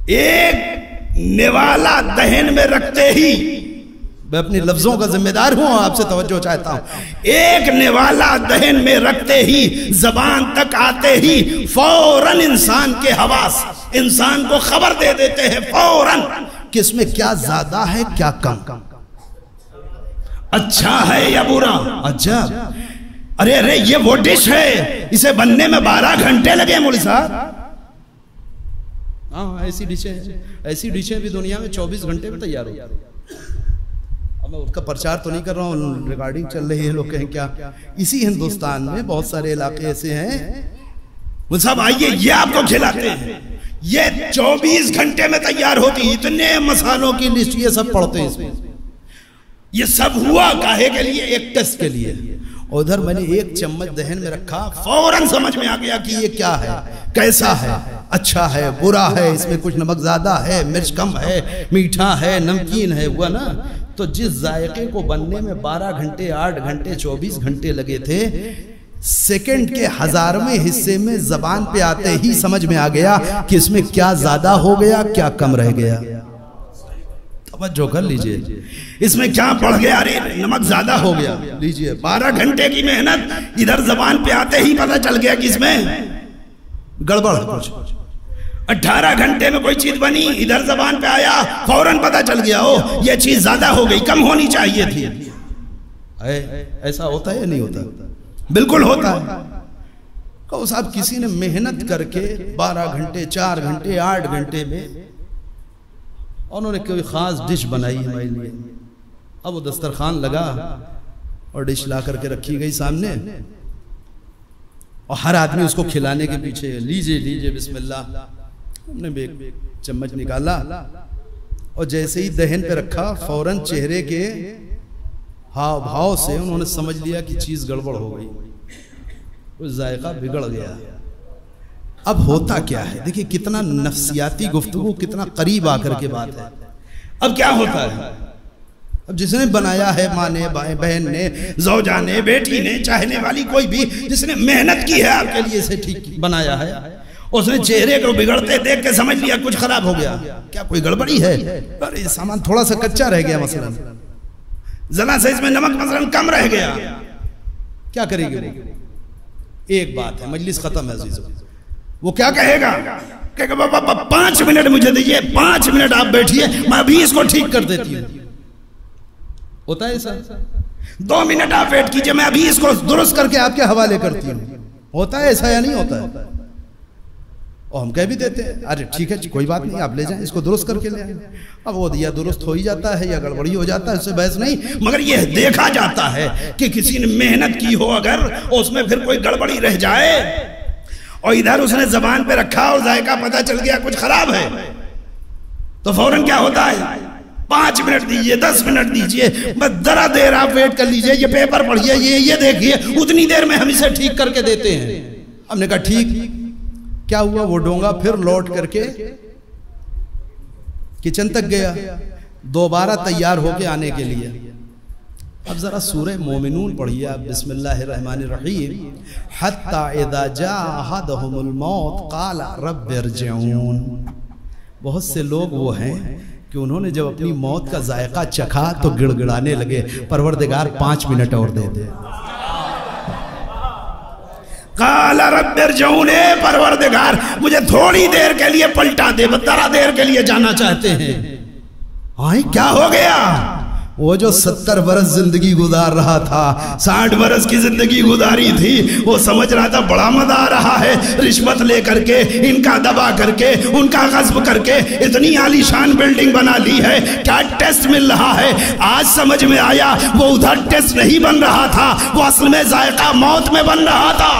ایک نوالا دہن میں رکھتے ہی، میں اپنی لفظوں کا ذمہ دار ہوں، آپ سے توجہ چاہتا ہوں. ایک نوالا دہن میں رکھتے ہی، زبان تک آتے ہی فوراً انسان کے حواس انسان کو خبر دے دیتے ہیں فوراً کہ اس میں کیا زیادہ ہے کیا کم، اچھا ہے یا برا. عجب، ارے یہ وہ ڈش ہے، اسے بننے میں 12 گھنٹے لگے مولوی صاحب. ہاں، ایسی ڈشیں بھی دنیا میں 24 گھنٹے میں تیار ہو. اب میں اس کا پرچار تو نہیں کر رہا ہوں، ریکارڈنگ چل رہی ہے، لوگ کہیں کیا. اسی ہندوستان میں بہت سارے علاقے ایسے ہیں، مولوی صاحب آئیے یہ آپ کو کھلاتے ہیں، یہ 24 گھنٹے میں تیار ہوتی. اتنے مسالوں کی لسٹ یہ سب پڑھتے ہیں اس میں. یہ سب ہوا کاہے کے لیے؟ ایک ٹیسٹ کے لیے. ادھر میں نے ایک چمچ دہن میں رکھا، فوراً سمجھ میں آ گیا کہ یہ کیا ہے، کیسا ہے، اچھا ہے، برا ہے، اس میں کچھ نمک زیادہ ہے، مرچ کم ہے، میٹھا ہے، نمکین ہے. ہوا نا. تو جس ذائقے کو بننے میں 12 گھنٹے 8 گھنٹے 24 گھنٹے لگے تھے، سیکنڈ کے 1000ویں حصے میں زبان پہ آتے ہی سمجھ میں آ گیا کہ اس میں کیا زیادہ ہو گیا کیا کم رہ گیا. توجہ کر لیجئے، اس میں کیا بڑھ گیا، ارے نمک زیادہ ہو گیا. لیجئے 12 گھنٹے کی محنت، ادھر زبان پہ آتے ہی پتہ چل گیا کہ اس میں گڑبڑ ہے کچھ. 18 گھنٹے میں کوئی چیز بنی، ادھر زبان پہ آیا، فوراً پتہ چل گیا یہ چیز زیادہ ہو گئی، کم ہونی چاہیے تھی. ایسا ہوتا ہے یا نہیں ہوتا؟ بالکل ہوتا ہے. کہو صاحب کسی نے محنت کر کے 12 گھنٹے 4 گھنٹے 8 گھنٹے میں انہوں نے کوئی خاص ڈش بنائی ہمارے لیے. اب وہ دسترخوان لگا اور ڈش لا کر کے رکھی گئی سامنے، اور ہر آدمی اس کو کھلانے کے پیچھے لیجئے بسم اللہ. ہم نے ایک چمچ نکالا اور جیسے ہی دہن پہ رکھا، فوراً چہرے کے ہاؤ بھاؤ سے انہوں نے سمجھ لیا کہ چیز گڑبڑ ہو گئی، اس ذائقہ بگڑ گیا. اب ہوتا کیا ہے؟ دیکھیں کتنا نفسیاتی گفتگو، کتنا قریب آ کر کے بات ہے. اب کیا ہوتا ہے؟ اب جس نے بنایا ہے، ماں نے، بہن نے، زوجہ نے، بیٹی نے، چاہنے والی کوئی بھی جس نے محنت کی ہے آپ کے لیے اسے ٹھیک بنایا ہے، اس نے چہرے کو بگڑتے دیکھ کے سمجھ لیا کچھ خراب ہو گیا، کیا کوئی گڑبڑی ہے، ارے یہ سامان تھوڑا سا کچا رہ گیا، مثلا ذرا سے اس میں نمک مثلا کم رہ گیا، کیا کرے گی؟ ایک بات ہے، مجلس ختم ہے عزیزو، وہ کیا کہے گا کہ بابا 5 منٹ مجھے دیجئے، 5 منٹ آپ بیٹھیے، میں ابھی اس کو ٹھیک کر دیتی ہوں، ہوتا ہے ایسا؟ 2 منٹ آپ ویٹ کیجئے، میں ابھی اس کو درست کر کے آپ کے حوالے کرتی ہوں، ہوتا ہے ایسا یا نہیں ہوتا ہے؟ اور ہم کہہ بھی دیتے ہیں ارے ٹھیک ہے کوئی بات نہیں، آپ لے جائیں، اس کو درست کر کے لے آئیں، اب وہ یا درست ہو ہی جاتا ہے یا گڑبڑی ہو جاتا ہے، اس سے بحث نہیں، مگر یہ دیکھا جاتا ہے کہ کسی نے محنت کی ہو اگر اس میں پھر کوئی گڑبڑی رہ جائے اور ادھر اس نے زبان پہ رکھا اور ذائقہ پتہ چل گیا کچھ خراب ہے تو فوراً کیا ہوتا ہے؟ 5 منٹ دیجئے، 10 منٹ دیجئے، بس ذرا دیر آپ ویٹ کر لیجئے، یہ پیپر پڑھئے، یہ دیکھئے، اتنی دیر میں ہم اسے ٹھیک کر کے دیتے ہیں۔ ہم نے کہا ٹھیک، کیا ہوا؟ وہ ڈونگا پھر لوٹ کر کے کچن تک گیا، دوبارہ تیار ہو کے آنے کے لیے۔ اب ذرا سورہ مومنون پڑھئے آپ، بسم اللہ الرحمن الرحیم، حتی اذا جاء احدهم الموت قال رب ارجعون۔ بہت سے لوگ وہ ہیں کہ انہوں نے جب اپنی موت کا ذائقہ چکھا تو گڑ گڑانے لگے، پروردگار 5 منٹ اور دے دے۔ قال رب ارجعون، اے پروردگار مجھے تھوڑی دیر کے لیے پلٹا دے، ذرا دیر کے لیے جانا چاہتے ہیں۔ آئیں کیا ہو گیا؟ وہ جو 70 برس زندگی گزار رہا تھا، 60 برس کی زندگی گزاری تھی، وہ سمجھ رہا تھا بڑا مزہ آ رہا ہے، رشوت لے کر کے، ان کا دبا کر کے، ان کا غصب کر کے اتنی عالی شان بلڈنگ بنا لی ہے، کیا ٹیسٹ مل رہا ہے۔ آج سمجھ میں آیا وہ ادھر ٹیسٹ نہیں بن رہا تھا، وہ اصل میں ذائقہ موت میں بن رہا تھا۔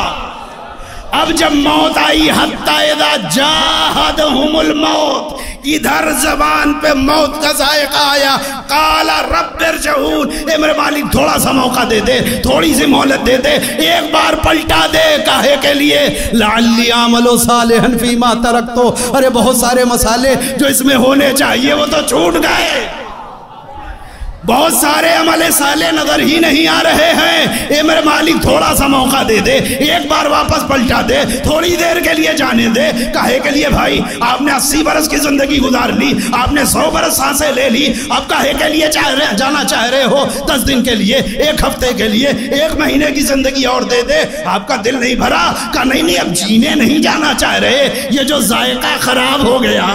اب جب موت آئی، حتی اذا جاءہدہم الموت، ادھر زبان پہ موت کا ذائقہ آیا، قال رب ارجعون، اے میرے مالک تھوڑا سا موقع دے دے، تھوڑی سی مہلت دے دے، ایک بار پلٹا دے، کاہے کے لیے؟ لعلی اعمل صالحا فیما ترکتو، ارے بہت سارے مسالے جو اس میں ہونے چاہیے وہ تو چھوٹ گئے، بہت سارے عمل صالح نظر ہی نہیں آ رہے ہیں، اے میرے مالک تھوڑا سا موقع دے دے، ایک بار واپس پلٹا دے، تھوڑی دیر کے لیے جانے دے۔ کہے کے لیے بھائی آپ نے 80 برس کی زندگی گزار لی، آپ نے 100 برس سانسیں لے لی، اب کہے کے لیے جانا چاہ رہے ہو 10 دن کے لیے، 1 ہفتے کے لیے، 1 مہینے کی زندگی اور دے دے، آپ کا دل نہیں بھرا؟ کہا نہیں اب جینے نہیں جانا چاہ رہے، یہ جو ذائقہ خراب ہو گیا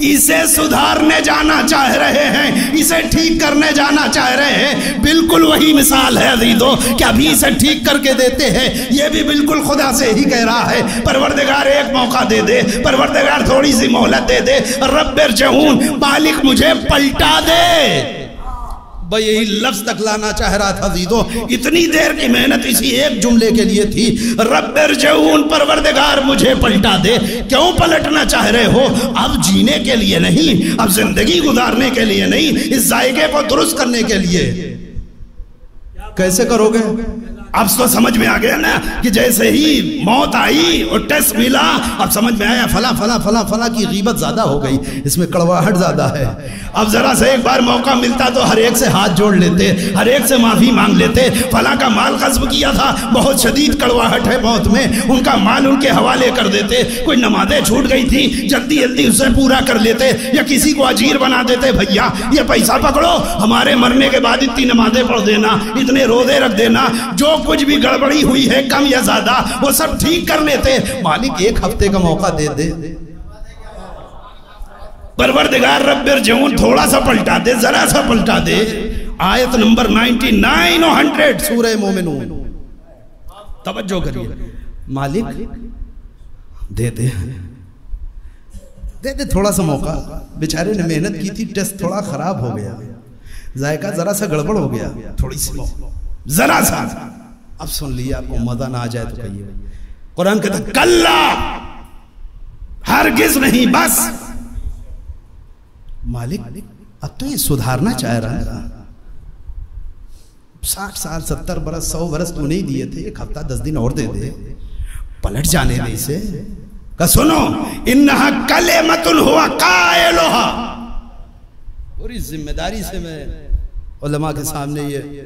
اسے سدھارنے جانا چاہ رہے ہیں، اسے ٹھیک کرنے جانا چاہ رہے ہیں۔ بالکل وہی مثال ہے عزیزو کہ ابھی اسے ٹھیک کر کے دیتے ہیں، یہ بھی بالکل خدا سے ہی کہہ رہا ہے پروردگار ایک موقع دے دے، پروردگار تھوڑی سی مہلت دے دے، رب ارجعون، مالک مجھے پلٹا دے۔ بھئی یہی لفظ تک لانا چاہ رہا تھا عزیزو، اتنی دیر کی محنت اسی ایک جملے کے لیے تھی، رب ارجعون، پروردگار مجھے پلٹا دے۔ کیوں پلٹنا چاہ رہے ہو؟ اب جینے کے لیے نہیں، اب زندگی گزارنے کے لیے نہیں، اس ذائقے کو درست کرنے کے لیے۔ کیسے کرو گے؟ اب تو سمجھ میں آ گیا نا کہ جیسے ہی موت آئی اور ٹیسٹ ملا، اب سمجھ میں آیا فلاں فلاں فلاں فلاں کی غیبت زیادہ ہو گئی، اس میں کڑواہٹ زیادہ ہے۔ اب ذرا سے ایک بار موقع ملتا تو ہر ایک سے ہاتھ جوڑ لیتے، ہر ایک سے معافی مانگ لیتے، فلاں کا مال غصب کیا تھا، بہت شدید کڑواہٹ ہے موت میں، ان کا مال ان کے حوالے کر دیتے، کوئی نمازیں چھوٹ گئی تھی جلدی جلدی اسے پورا کر لیتے، یا کسی کو اجیر بنا دیتے، بھیا یہ پیسہ پکڑو، ہمارے مرنے کے بعد اتنی نمازیں پڑھ دینا، اتنے روزے رکھ دینا، جو کچھ بھی گڑبڑی ہوئی ہے کم یا زیادہ وہ سب ٹھیک کر لیتے۔ مالک 1 ہفتے کا موقع دے دے، پروردگار رب ارجعون تھوڑا سا پلٹا دے، ذرا سا پلٹا دے۔ آیت نمبر 99 اور 100 سورہ مومنون، توجہ کریے، مالک دے دے دے دے تھوڑا سا موقع، بیچارے نے محنت کی تھی، ٹیسٹ تھوڑا خراب ہو گیا، ذائقہ ذرا سا گڑبڑ ہو گیا، تھوڑی سی ذرا سا، اب سن لیا، آپ کو مزہ نہ آ جائے تو کہیے۔ قرآن کہتا ہے کلا، ہرگز نہیں، بس۔ مالک اب تو یہ سدھارنا چاہ رہا ہے، 60 سال 70 برس 100 برس تو نہیں دیے تھے، 1 ہفتہ 10 دن اور دے دے، پلٹ جانے دے اسے۔ کہ سنو انہا کلمۃ ہوا قائلہا، پوری ذمہ داری سے میں علماء کے سامنے یہ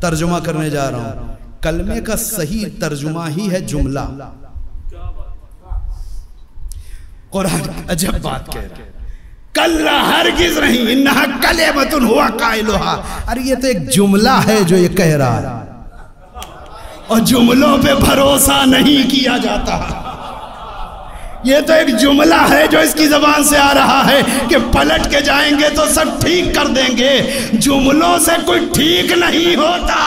ترجمہ کرنے جا رہا ہوں، کلمے کا صحیح ترجمہ ہی ہے جملہ۔ قرآن عجب بات کہہ رہا ہے، کلا ہرگز نہیں، انہا کلمۃ ہوا قائلھا، ارے یہ تو ایک جملہ ہے جو یہ کہہ رہا ہے، اور جملوں پہ بھروسہ نہیں کیا جاتا، یہ تو ایک جملہ ہے جو اس کی زبان سے آ رہا ہے کہ پلٹ کے جائیں گے تو سب ٹھیک کر دیں گے، جملوں سے کوئی ٹھیک نہیں ہوتا،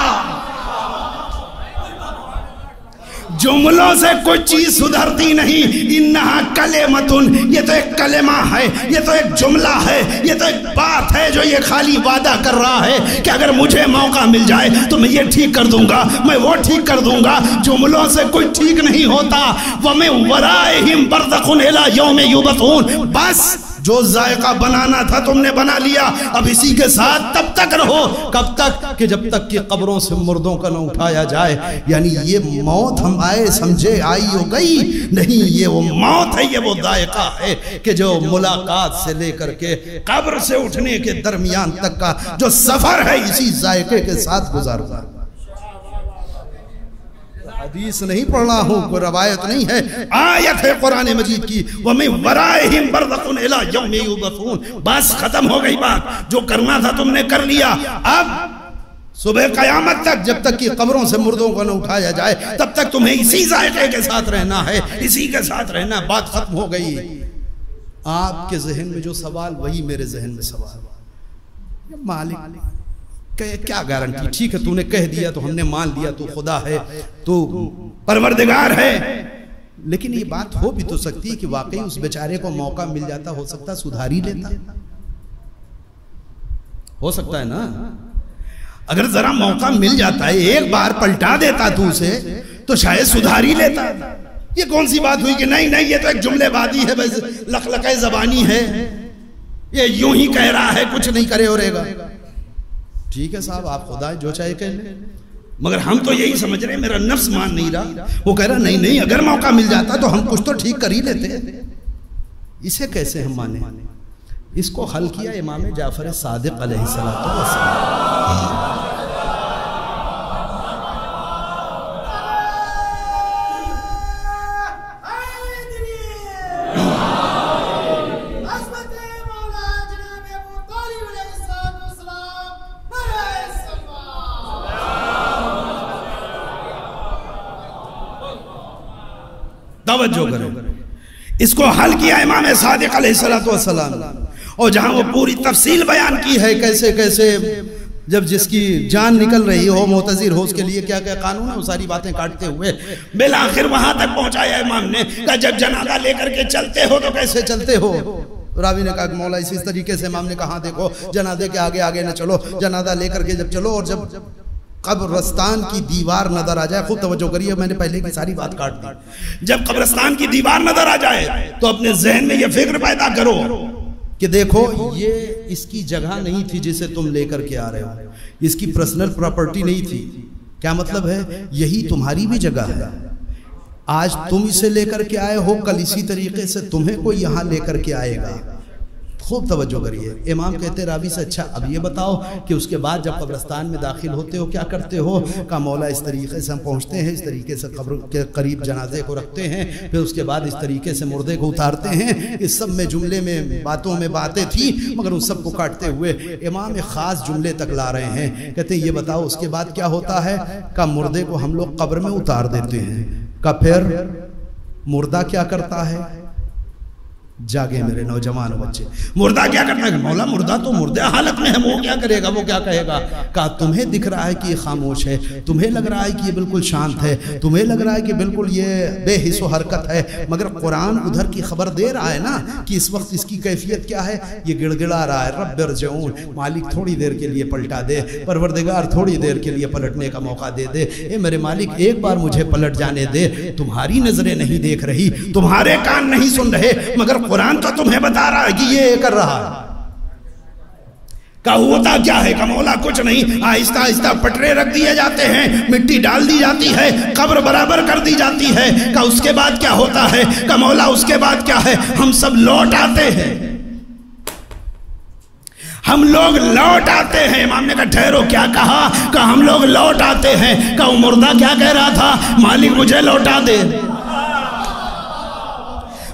جملوں سے کوئی چیز سدھرتی نہیں، انہا کلمۃ، یہ تو ایک کلمہ ہے، یہ تو ایک جملہ ہے، یہ تو ایک بات ہے جو یہ خالی وعدہ کر رہا ہے کہ اگر مجھے موقع مل جائے تو میں یہ ٹھیک کر دوں گا، میں وہ ٹھیک کر دوں گا، جملوں سے کوئی ٹھیک نہیں ہوتا، وَمِن وَرَائِهِمْ بَرْزَخٌ إِلَىٰ يَوْمِ يُبْعَثُونَ، بس جو ذائقہ بنانا تھا تم نے بنا لیا، اب اسی کے ساتھ تب تک رہو، کب تک کہ جب تک کہ قبروں سے مردوں کا نہ اٹھایا جائے، یعنی یہ موت ہم آئے سمجھے آئی ہو گئی نہیں، یہ وہ موت ہے، یہ وہ ذائقہ ہے کہ جو ملاقات سے لے کر کے قبر سے اٹھنے کے درمیان تک کا جو سفر ہے اسی ذائقے کے ساتھ گزارتا ہے۔ حدیث نہیں پڑھ رہا ہوں، کوئی روایت نہیں ہے، آیت ہے قرآن مجید کی، وَمِن وَرَائِهِمْ بَرْزَخٌ إِلَىٰ يَوْمِ يُبْعَثُونَ، بس ختم ہو گئی بات، جو کرنا تھا تم نے کر لیا، اب صبح قیامت تک جب تک کہ قبروں سے مردوں کو نہ اٹھایا جائے تب تک تمہیں اسی ذائقے کے ساتھ رہنا ہے، اسی کے ساتھ رہنا ہے، بات ختم ہو گئی۔ آپ کے ذہن میں جو سوال وہی میرے ذہن میں سوال، مالک کیا گارنٹی، ٹھیک ہے تو نے کہہ دیا تو ہم نے مان لیا، تو خدا ہے، تو پروردگار ہے، لیکن یہ بات ہو بھی تو سکتی ہے کہ واقعی اس بیچارے کو موقع مل جاتا، ہو سکتا سدھار ہی لیتا، ہو سکتا ہے نا، اگر ذرا موقع مل جاتا ہے، ایک بار پلٹا دیتا تو اسے تو شاید سدھار ہی لیتا۔ یہ کون سی بات ہوئی کہ نہیں نہیں یہ تو ایک جملے بازی ہے، بس لقلقہ زبانی ہے، یہ یوں ہی کہہ رہا ہے، کچھ نہیں کرے اور رہے گا۔ ٹھیک ہے صاحب آپ خدا جو چاہے کہہ لیں، مگر ہم تو یہی سمجھ رہے ہیں، میرا نفس مان نہیں رہا، وہ کہہ رہا نہیں نہیں اگر موقع مل جاتا تو ہم کچھ تو ٹھیک کر ہی لیتے، اسے کیسے ہم مانیں؟ اس کو حل کیا امام جعفر صادق علیہ السلام۔ توجہ کریں، اس کو حل کیا امام صادق علیہ السلام، اور جہاں وہ پوری تفصیل بیان کی ہے کیسے کیسے جب جس کی جان نکل رہی ہو معتذر ہو اس کے لیے کیا کیا قانون ہے، وہ ساری باتیں کاٹتے ہوئے بالآخر وہاں تک پہنچایا امام نے کہ جب جنازہ لے کر کے چلتے ہو تو کیسے چلتے ہو؟ راوی نے کہا کہ مولا اسی طریقے سے، امام نے کہا دیکھو جنازے کے آگے آگے نہ چلو، جنازہ لے کر کے جب چلو اور جب قبرستان کی دیوار نظر آ جائے، خود توجہ کریے میں نے پہلے کی ساری بات کاٹ دی، جب قبرستان کی دیوار نظر آ جائے تو اپنے ذہن میں یہ فکر پیدا کرو کہ دیکھو یہ اس کی جگہ نہیں تھی جسے تم لے کر کے آ رہے ہو، اس کی پرسنل پراپرٹی نہیں تھی، کیا مطلب ہے؟ یہی تمہاری بھی جگہ ہے، آج تم اسے لے کر کے آئے ہو، کل اسی طریقے سے تمہیں کوئی یہاں لے کر کے آئے گا۔ خوب توجہ کریے، امام کہتے راوی سے اچھا اب یہ بتاؤ کہ اس کے بعد جب قبرستان میں داخل ہوتے ہو کیا کرتے ہو؟ کہا مولا اس طریقے سے ہم پہنچتے ہیں، اس طریقے سے قبر کے قریب جنازے کو رکھتے ہیں، پھر اس کے بعد اس طریقے سے مردے کو اتارتے ہیں۔ اس سب میں جملے میں باتوں میں باتیں تھیں مگر ان سب کو کاٹتے ہوئے امام ایک خاص جملے تک لا رہے ہیں، کہتے ہیں یہ بتاؤ اس کے بعد کیا ہوتا ہے؟ کہا مردے کو ہم لوگ قبر میں اتار دیتے ہیں۔ کہا پھر مردہ کیا کرتا ہے؟ جاگے میرے نوجوان بچے، مردہ کیا کرتا ہے؟ مولا مردہ تو مردہ حالت میں ہے، وہ کیا کرے گا، وہ کیا کہے گا؟ کہا تمہیں دکھ رہا ہے کہ یہ خاموش ہے، تمہیں لگ رہا ہے کہ یہ بالکل شانت ہے، تمہیں لگ رہا ہے کہ بالکل یہ بے حس و حرکت ہے، مگر قرآن ادھر کی خبر دے رہا ہے نا کہ اس وقت اس کی کیفیت کیا ہے؟ یہ گڑ گڑا رہا ہے، رب ارجعون، مالک تھوڑی دیر کے لیے پلٹا دے، پروردگار تھوڑی دیر کے لیے پلٹنے کا موقع دے دے، اے میرے مالک ایک بار مجھے پلٹ جانے دے، تمہاری نظریں نہیں دیکھ رہی، تمہارے کان نہیں سن رہے، مگر قرآن تو تمہیں بتا رہا ہے کہ یہ کر رہا ہے۔ کہا ہوتا کیا ہے؟ کہ مولا کچھ نہیں، آہستہ آہستہ پٹرے رکھ دیے جاتے ہیں، مٹی ڈال دی جاتی ہے، قبر برابر کر دی جاتی ہے۔ کہا اس کے بعد کیا ہوتا ہے؟ کہ مولا اس کے بعد کیا ہے؟ ہم سب لوٹ آتے ہیں، ہم لوگ لوٹ آتے ہیں۔ امام نے کہا ٹھہرو کیا کہا؟ کہ ہم لوگ لوٹ آتے ہیں۔ کہ وہ مردہ کیا کہہ رہا تھا؟ مالک مجھے لوٹا دے۔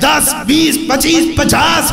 10, 20, 25, 50,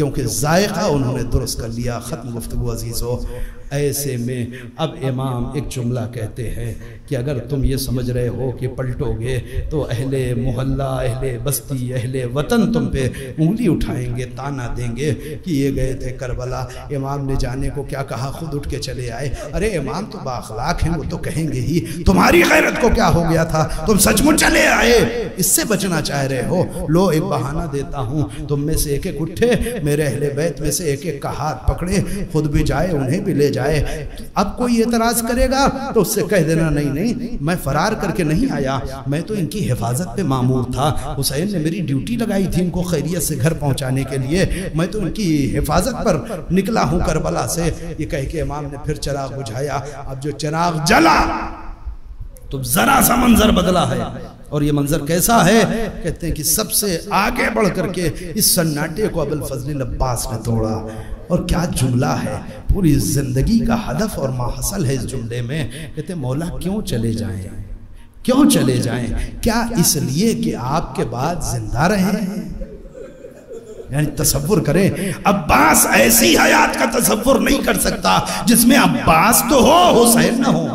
کیونکہ ذائقہ انہوں نے درست کر لیا۔ ختم گفتگو عزیزو، ایسے میں اب امام ایک جملہ کہتے ہیں کہ اگر تم یہ سمجھ رہے ہو کہ پلٹو گے تو اہل محلہ، اہل بستی، اہل وطن تم پہ انگلی اٹھائیں گے، تانا دیں گے کہ یہ گئے تھے کربلا، امام نے جانے کو کیا کہا، خود اٹھ کے چلے آئے۔ ارے امام تو بااخلاق ہیں، وہ تو کہیں گے ہی تمہاری غیرت کو کیا ہو گیا تھا، تم سچ مچ چلے آئے، اس سے بچنا چاہ رہے ہو۔ لو ایک بہانہ دیتا ہوں، تم میں سے ایک ایک اٹھے، میرے اہل بیت میں سے ایک ایک کا ہاتھ پکڑے، خود بھی جائے انہیں بھی لے جائے۔ اب کوئی اعتراض کرے گا تو اس سے کہہ دینا نہیں میں فرار کر کے نہیں آیا، میں تو ان کی حفاظت پہ مامور تھا، حسین نے میری ڈیوٹی لگائی تھی ان کو خیریت سے گھر پہنچانے کے لیے، میں تو ان کی حفاظت پر نکلا ہوں کربلا سے۔ یہ کہہ کے امام نے پھر چراغ بجھایا۔ اب جو چراغ جلا تو ذرا سا منظر بدلا ہے، اور یہ منظر کیسا ہے؟ کہتے ہیں کہ سب سے آگے بڑھ کر کے اس سناٹے کو ابوالفضل عباس نے توڑا۔ اور کیا جملہ ہے، پوری زندگی کا ہدف اور ماحصل ہے اس جملے میں۔ کہتے ہیں مولا کیوں چلے جائیں، کیوں چلے جائیں؟ کیا اس لیے کہ آپ کے بعد زندہ رہے ہیں؟ یعنی تصور کریں، عباس ایسی حیات کا تصور نہیں کر سکتا جس میں عباس تو ہو حسین نہ ہو،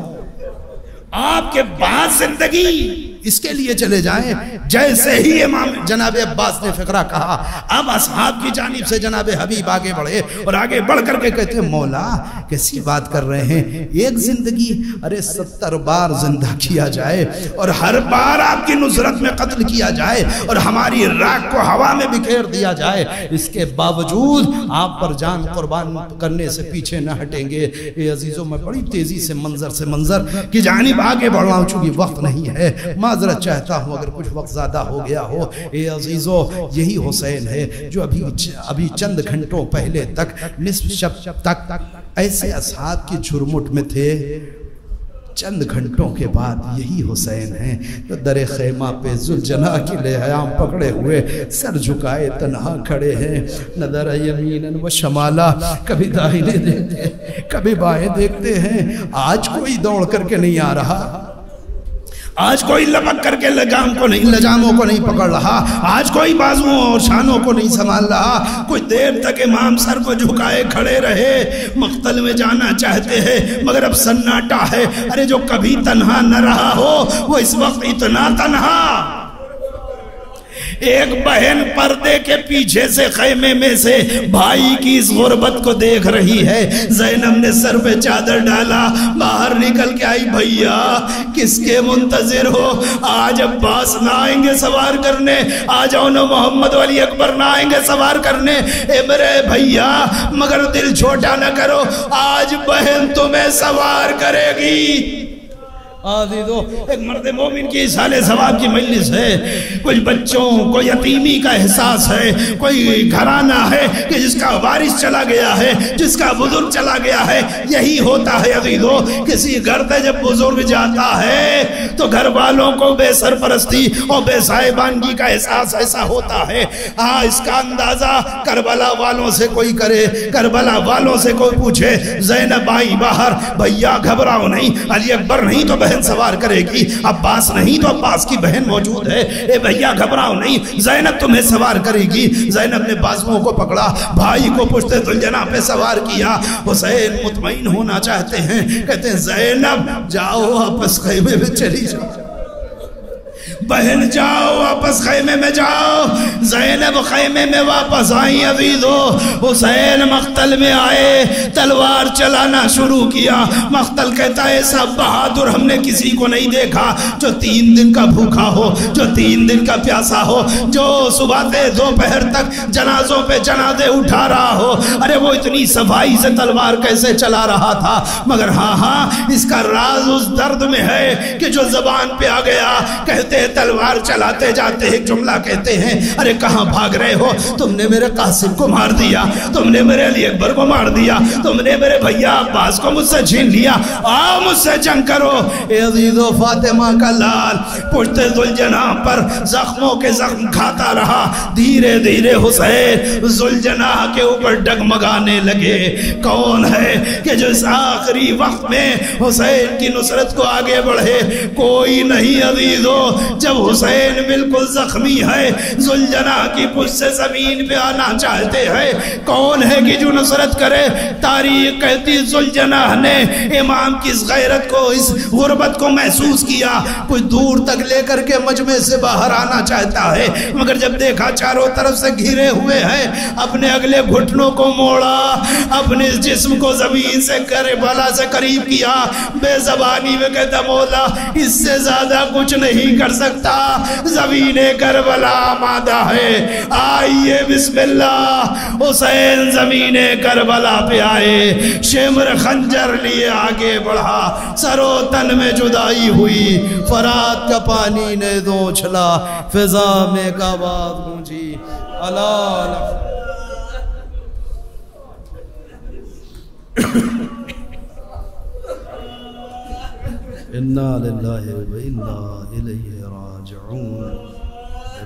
آپ کے بعد زندگی، اس کے لیے چلے جائیں۔ جیسے ہی امام جناب عباس نے فقرہ کہا، اب اصحاب کی جانب سے جناب حبیب آگے بڑھے اور آگے بڑھ کر کے کہتے ہیں مولا کیسی بات کر رہے ہیں، ایک زندگی، ارے 70 بار زندہ کیا جائے اور ہر بار آپ کی نصرت میں قتل کیا جائے اور ہماری راکھ کو ہوا میں بکھیر دیا جائے، اس کے باوجود آپ پر جان قربان کرنے سے پیچھے نہ ہٹیں گے۔ اے عزیزوں، میں بڑی تیزی سے منظر کی جانب آگے بڑھ رہا ہوں، چونکہ وقت نہیں ہے، معذرت چاہتا ہوں اگر کچھ وقت زیادہ ہو گیا ہو۔ اے عزیزو، یہی حسین ہے جو ابھی چند گھنٹوں پہلے تک، نصف شب تک ایسے اصحاب کی جھرمٹ میں تھے، چند گھنٹوں کے بعد یہی حسین ہیں جو در خیمہ پہ ذوالجناح کی لحام پکڑے ہوئے سر جھکائے تنہا کھڑے ہیں، نظر یمیناً و شمالا، کبھی داہنے دیکھتے ہیں کبھی بائیں دیکھتے ہیں۔ آج کوئی دوڑ کر کے نہیں آ رہا، آج کوئی لپک کر کے لجاموں کو نہیں پکڑ رہا، آج کوئی بازوؤں اور شانوں کو نہیں سنبھال رہا، کوئی دیر تک امام سر کو جھکائے کھڑے رہے، مقتل میں جانا چاہتے ہیں مگر اب سناٹا ہے۔ ارے جو کبھی تنہا نہ رہا ہو وہ اس وقت اتنا تنہا۔ ایک بہن پردے کے پیچھے سے خیمے میں سے بھائی کی اس غربت کو دیکھ رہی ہے۔ زینب نے سر پہ چادر ڈالا، باہر نکل کے آئی، بھائیا کس کے منتظر ہو؟ آج عباس نہ آئیں گے سوار کرنے، آج اون محمد علی اکبر نہ آئیں گے سوار کرنے۔ اے میرے بھائیا مگر دل چھوٹا نہ کرو، آج بہن تمہیں سوار کرے گی۔ عزیزو، ایک مرد مومن کی اصحال ثواب کی مجلس ہے، کچھ بچوں کو یتیمی کا احساس ہے، کوئی گھرانہ ہے کہ جس کا وارث چلا گیا ہے، جس کا بزرگ چلا گیا ہے۔ یہی ہوتا ہے عزیزو، کسی گھر پہ جب بزرگ جاتا ہے تو گھر والوں کو بے سرپرستی اور بے صاحبانگی کا احساس ایسا ہوتا ہے۔ ہاں، اس کا اندازہ کربلا والوں سے کوئی کرے، کربلا والوں سے کوئی پوچھے۔ زینب آئی باہر، بھیا گھبراؤ نہیں، علی اکبر نہیں تو بہن سوار کرے گی، عباس نہیں تو عباس کی بہن موجود ہے، اے بھیا گھبراؤ نہیں، زینب تمہیں سوار کرے گی۔ زینب نے بازوؤں کو پکڑا، بھائی کو پشت ذوالجناح پہ سوار کیا۔ حسین مطمئن ہونا چاہتے ہیں، کہتے ہیں زینب جاؤ واپس خیمے میں چلی جاؤ، بہن جاؤ واپس خیمے میں جاؤ۔ زینب خیمے میں واپس آئی عزیزو، حسین مقتل میں آئے، تلوار چلانا شروع کیا۔ مقتل کہتا ہے ایسا بہادر ہم نے کسی کو نہیں دیکھا جو 3 دن کا بھوکا ہو، جو 3 دن کا پیاسا ہو، جو صبح سے دوپہر تک جنازوں پہ جنازے اٹھا رہا ہو۔ ارے وہ اتنی صفائی سے تلوار کیسے چلا رہا تھا؟ مگر ہاں اس کا راز اس درد میں ہے کہ جو زبان پہ آ گیا۔ کہتے تلوار چلاتے جاتے ایک جملہ کہتے ہیں، ارے کہاں بھاگ رہے ہو؟ تم نے میرے قاسم کو مار دیا، تم نے میرے علی اکبر کو مار دیا، تم نے میرے بھیا عباس کو مجھ سے چھین لیا، آؤ مجھ سے جنگ کرو۔ اے عزیزو، فاطمہ کا لال پشت ذوالجناح پر زخموں کے زخم کھاتا رہا۔ دھیرے دھیرے حسین ذوالجناح کے اوپر ڈگمگانے لگے۔ کون ہے کہ جو اس آخری وقت میں حسین کی نصرت کو آگے بڑھے؟ کوئی نہیں عزیزو، جب حسین بالکل زخمی ہے ذوالجناح کی پشت سے زمین پہ آنا چاہتے ہیں، کون ہے کہ جو نصرت کرے؟ تاریخ کہتی ذوالجناح نے امام کی اس غیرت کو، اس غربت کو محسوس کیا، کوئی دور تک لے کر کے مجمع سے باہر آنا چاہتا ہے، مگر جب دیکھا چاروں طرف سے گھرے ہوئے ہیں، اپنے اگلے گھٹنوں کو موڑا، اپنے جسم کو زمین سے کربلا سے قریب کیا، بے زبانی میں کہتا مولا اس سے زیادہ کچھ نہیں کر سکتا، زمین کربلا آمادہ ہے، آئیے بسم اللہ۔ حسین زمین کربلا پہ آئے، شمر خنجر لیے آگے بڑھا، سر و تن میں جدائی ہوئی، فرات کا پانی نے دو چھلا، فضا میں ایک آواز گونجی، اللہ اِنَّا لِلَّهِ وَإِنَّا إِلَيْهِ رَاجِعُونَ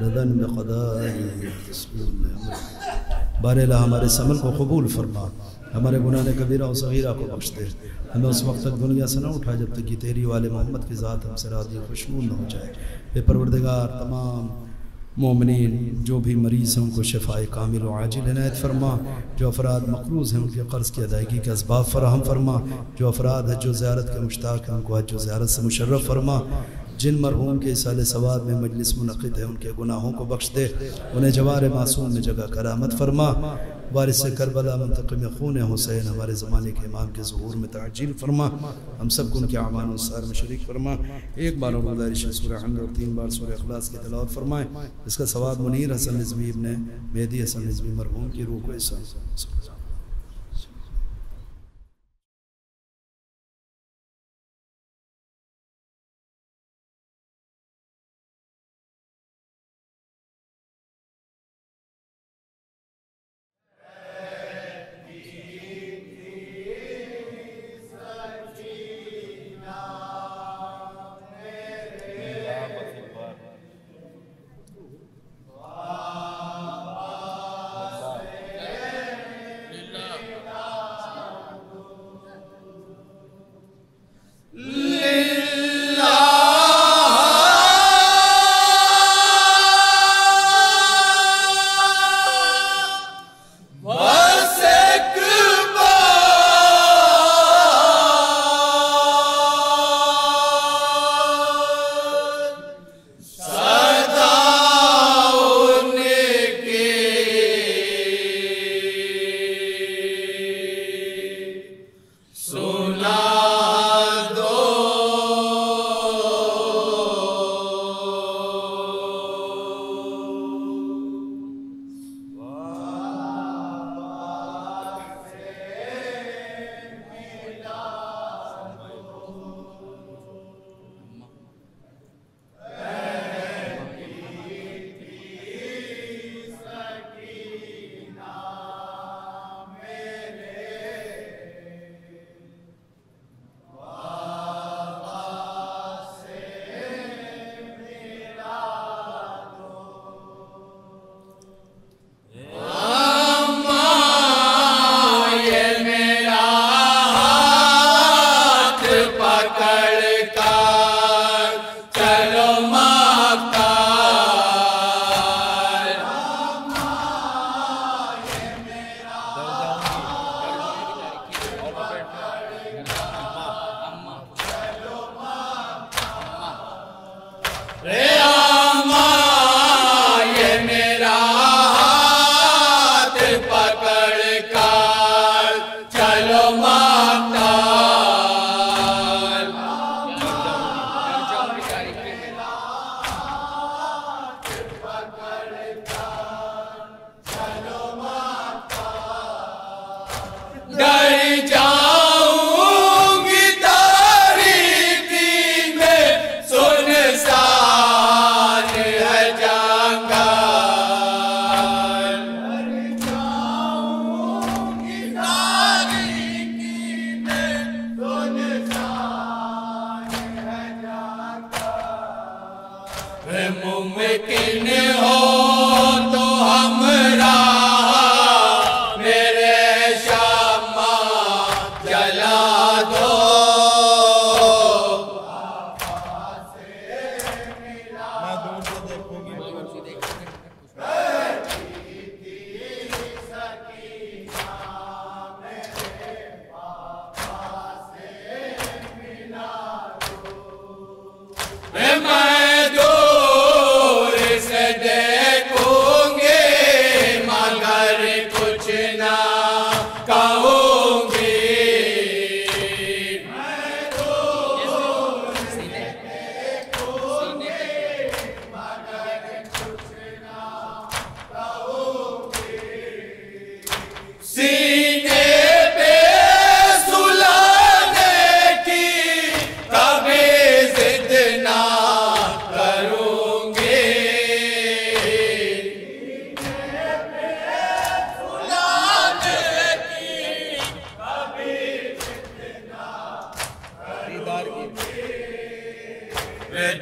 رَضًا بِقَضَائِهِ تَسْلِيمًا۔ بار الہ ہمارے اس عمل کو قبول فرما، ہمارے گناہ کبیرہ و صغیرہ کو بخش دے، ہمیں اس وقت تک دنیا سے نہ اٹھا جب تک کہ تیری والے محمد کی ذات ہم سے راضی خوشنود نہ ہو جائے۔ اے پروردگار، تمام مومنین جو بھی مریض ہیں ان کو شفاء کامل و عاجل عنایت فرما، جو افراد مقروض ہیں ان کے قرض کی ادائیگی کے اسباب فراہم فرما، جو افراد حج و زیارت کے مشتاق ہیں ان کو حج و زیارت سے مشرف فرما، جن مرحوم کے سال ثواب میں مجلس منعقد ہے ان کے گناہوں کو بخش دے، انہیں جوار معصوم میں جگہ کرامت فرما، وارث کربلا منتقم خون حسین ہمارے زمانے کے امام کے ظہور میں تعجیل فرما، ہم سب کو ان کے اعمال و سار میں شریک فرما۔ ایک بار اور گزارش ہے سورہ حمد اور 3 بار سورہ اخلاص کی تلاوت فرمائیں، اس کا ثواب منیر حسن نظمی ابن مہدی حسن نظمی مرحوم کی روح کو احسان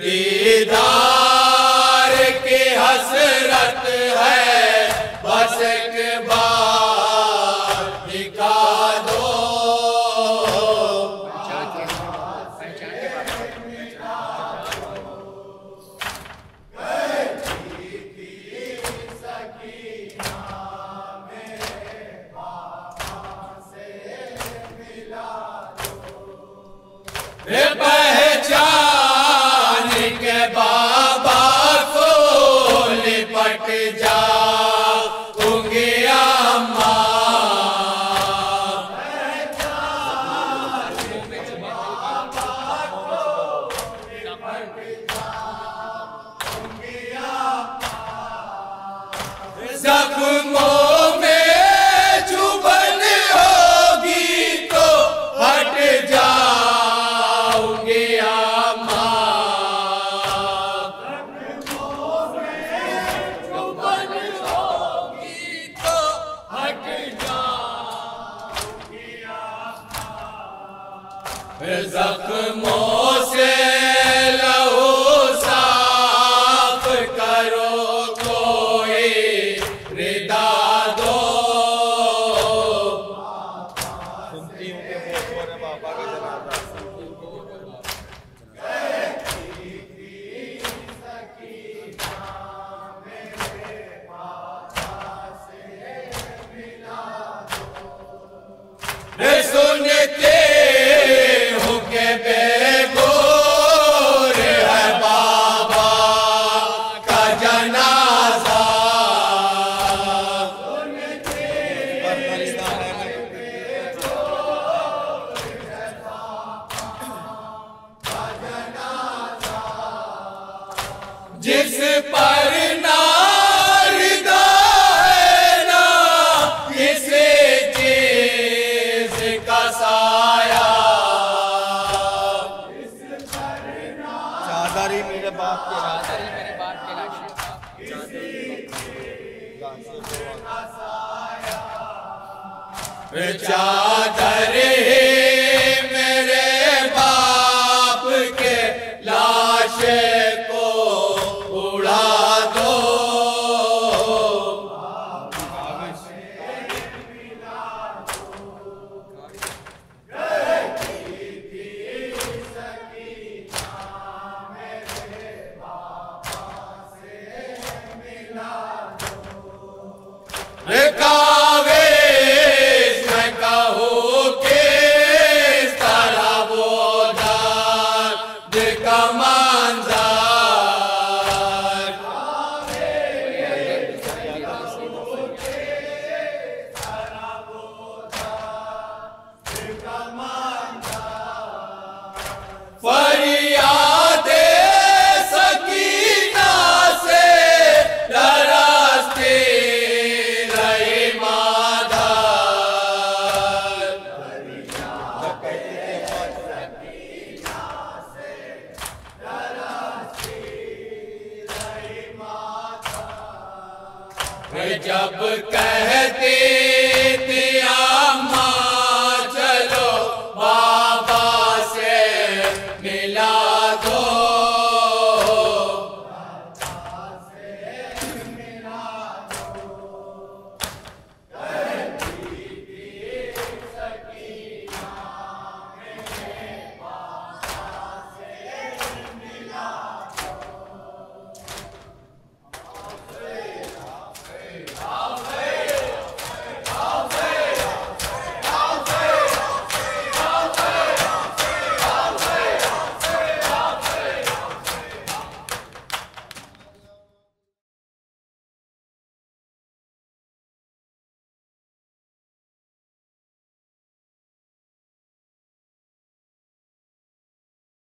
دیدار کی حسرت ہے بس ایک بار دکھا دو پہچان کے بابا کو لپٹ جاؤں گی اماں زخموں میں چبھن ہوگی تو ہٹ جاؤں گی اماں زخموں سے لہو صاف کرو کوئی ردا دو سنتے ہوں کہ بے گور ہے بابا کا جنازہ جس پر ناردا ہے نا کسی چیز کا سایہ چادری میرے باپ کے چادر میرے باپ کے لاش کو اڑا دو کاوش میں کہوں کس طرح وہ درد کا منظر فریاد سکینہ سے درستی رہی مادر جب کہتی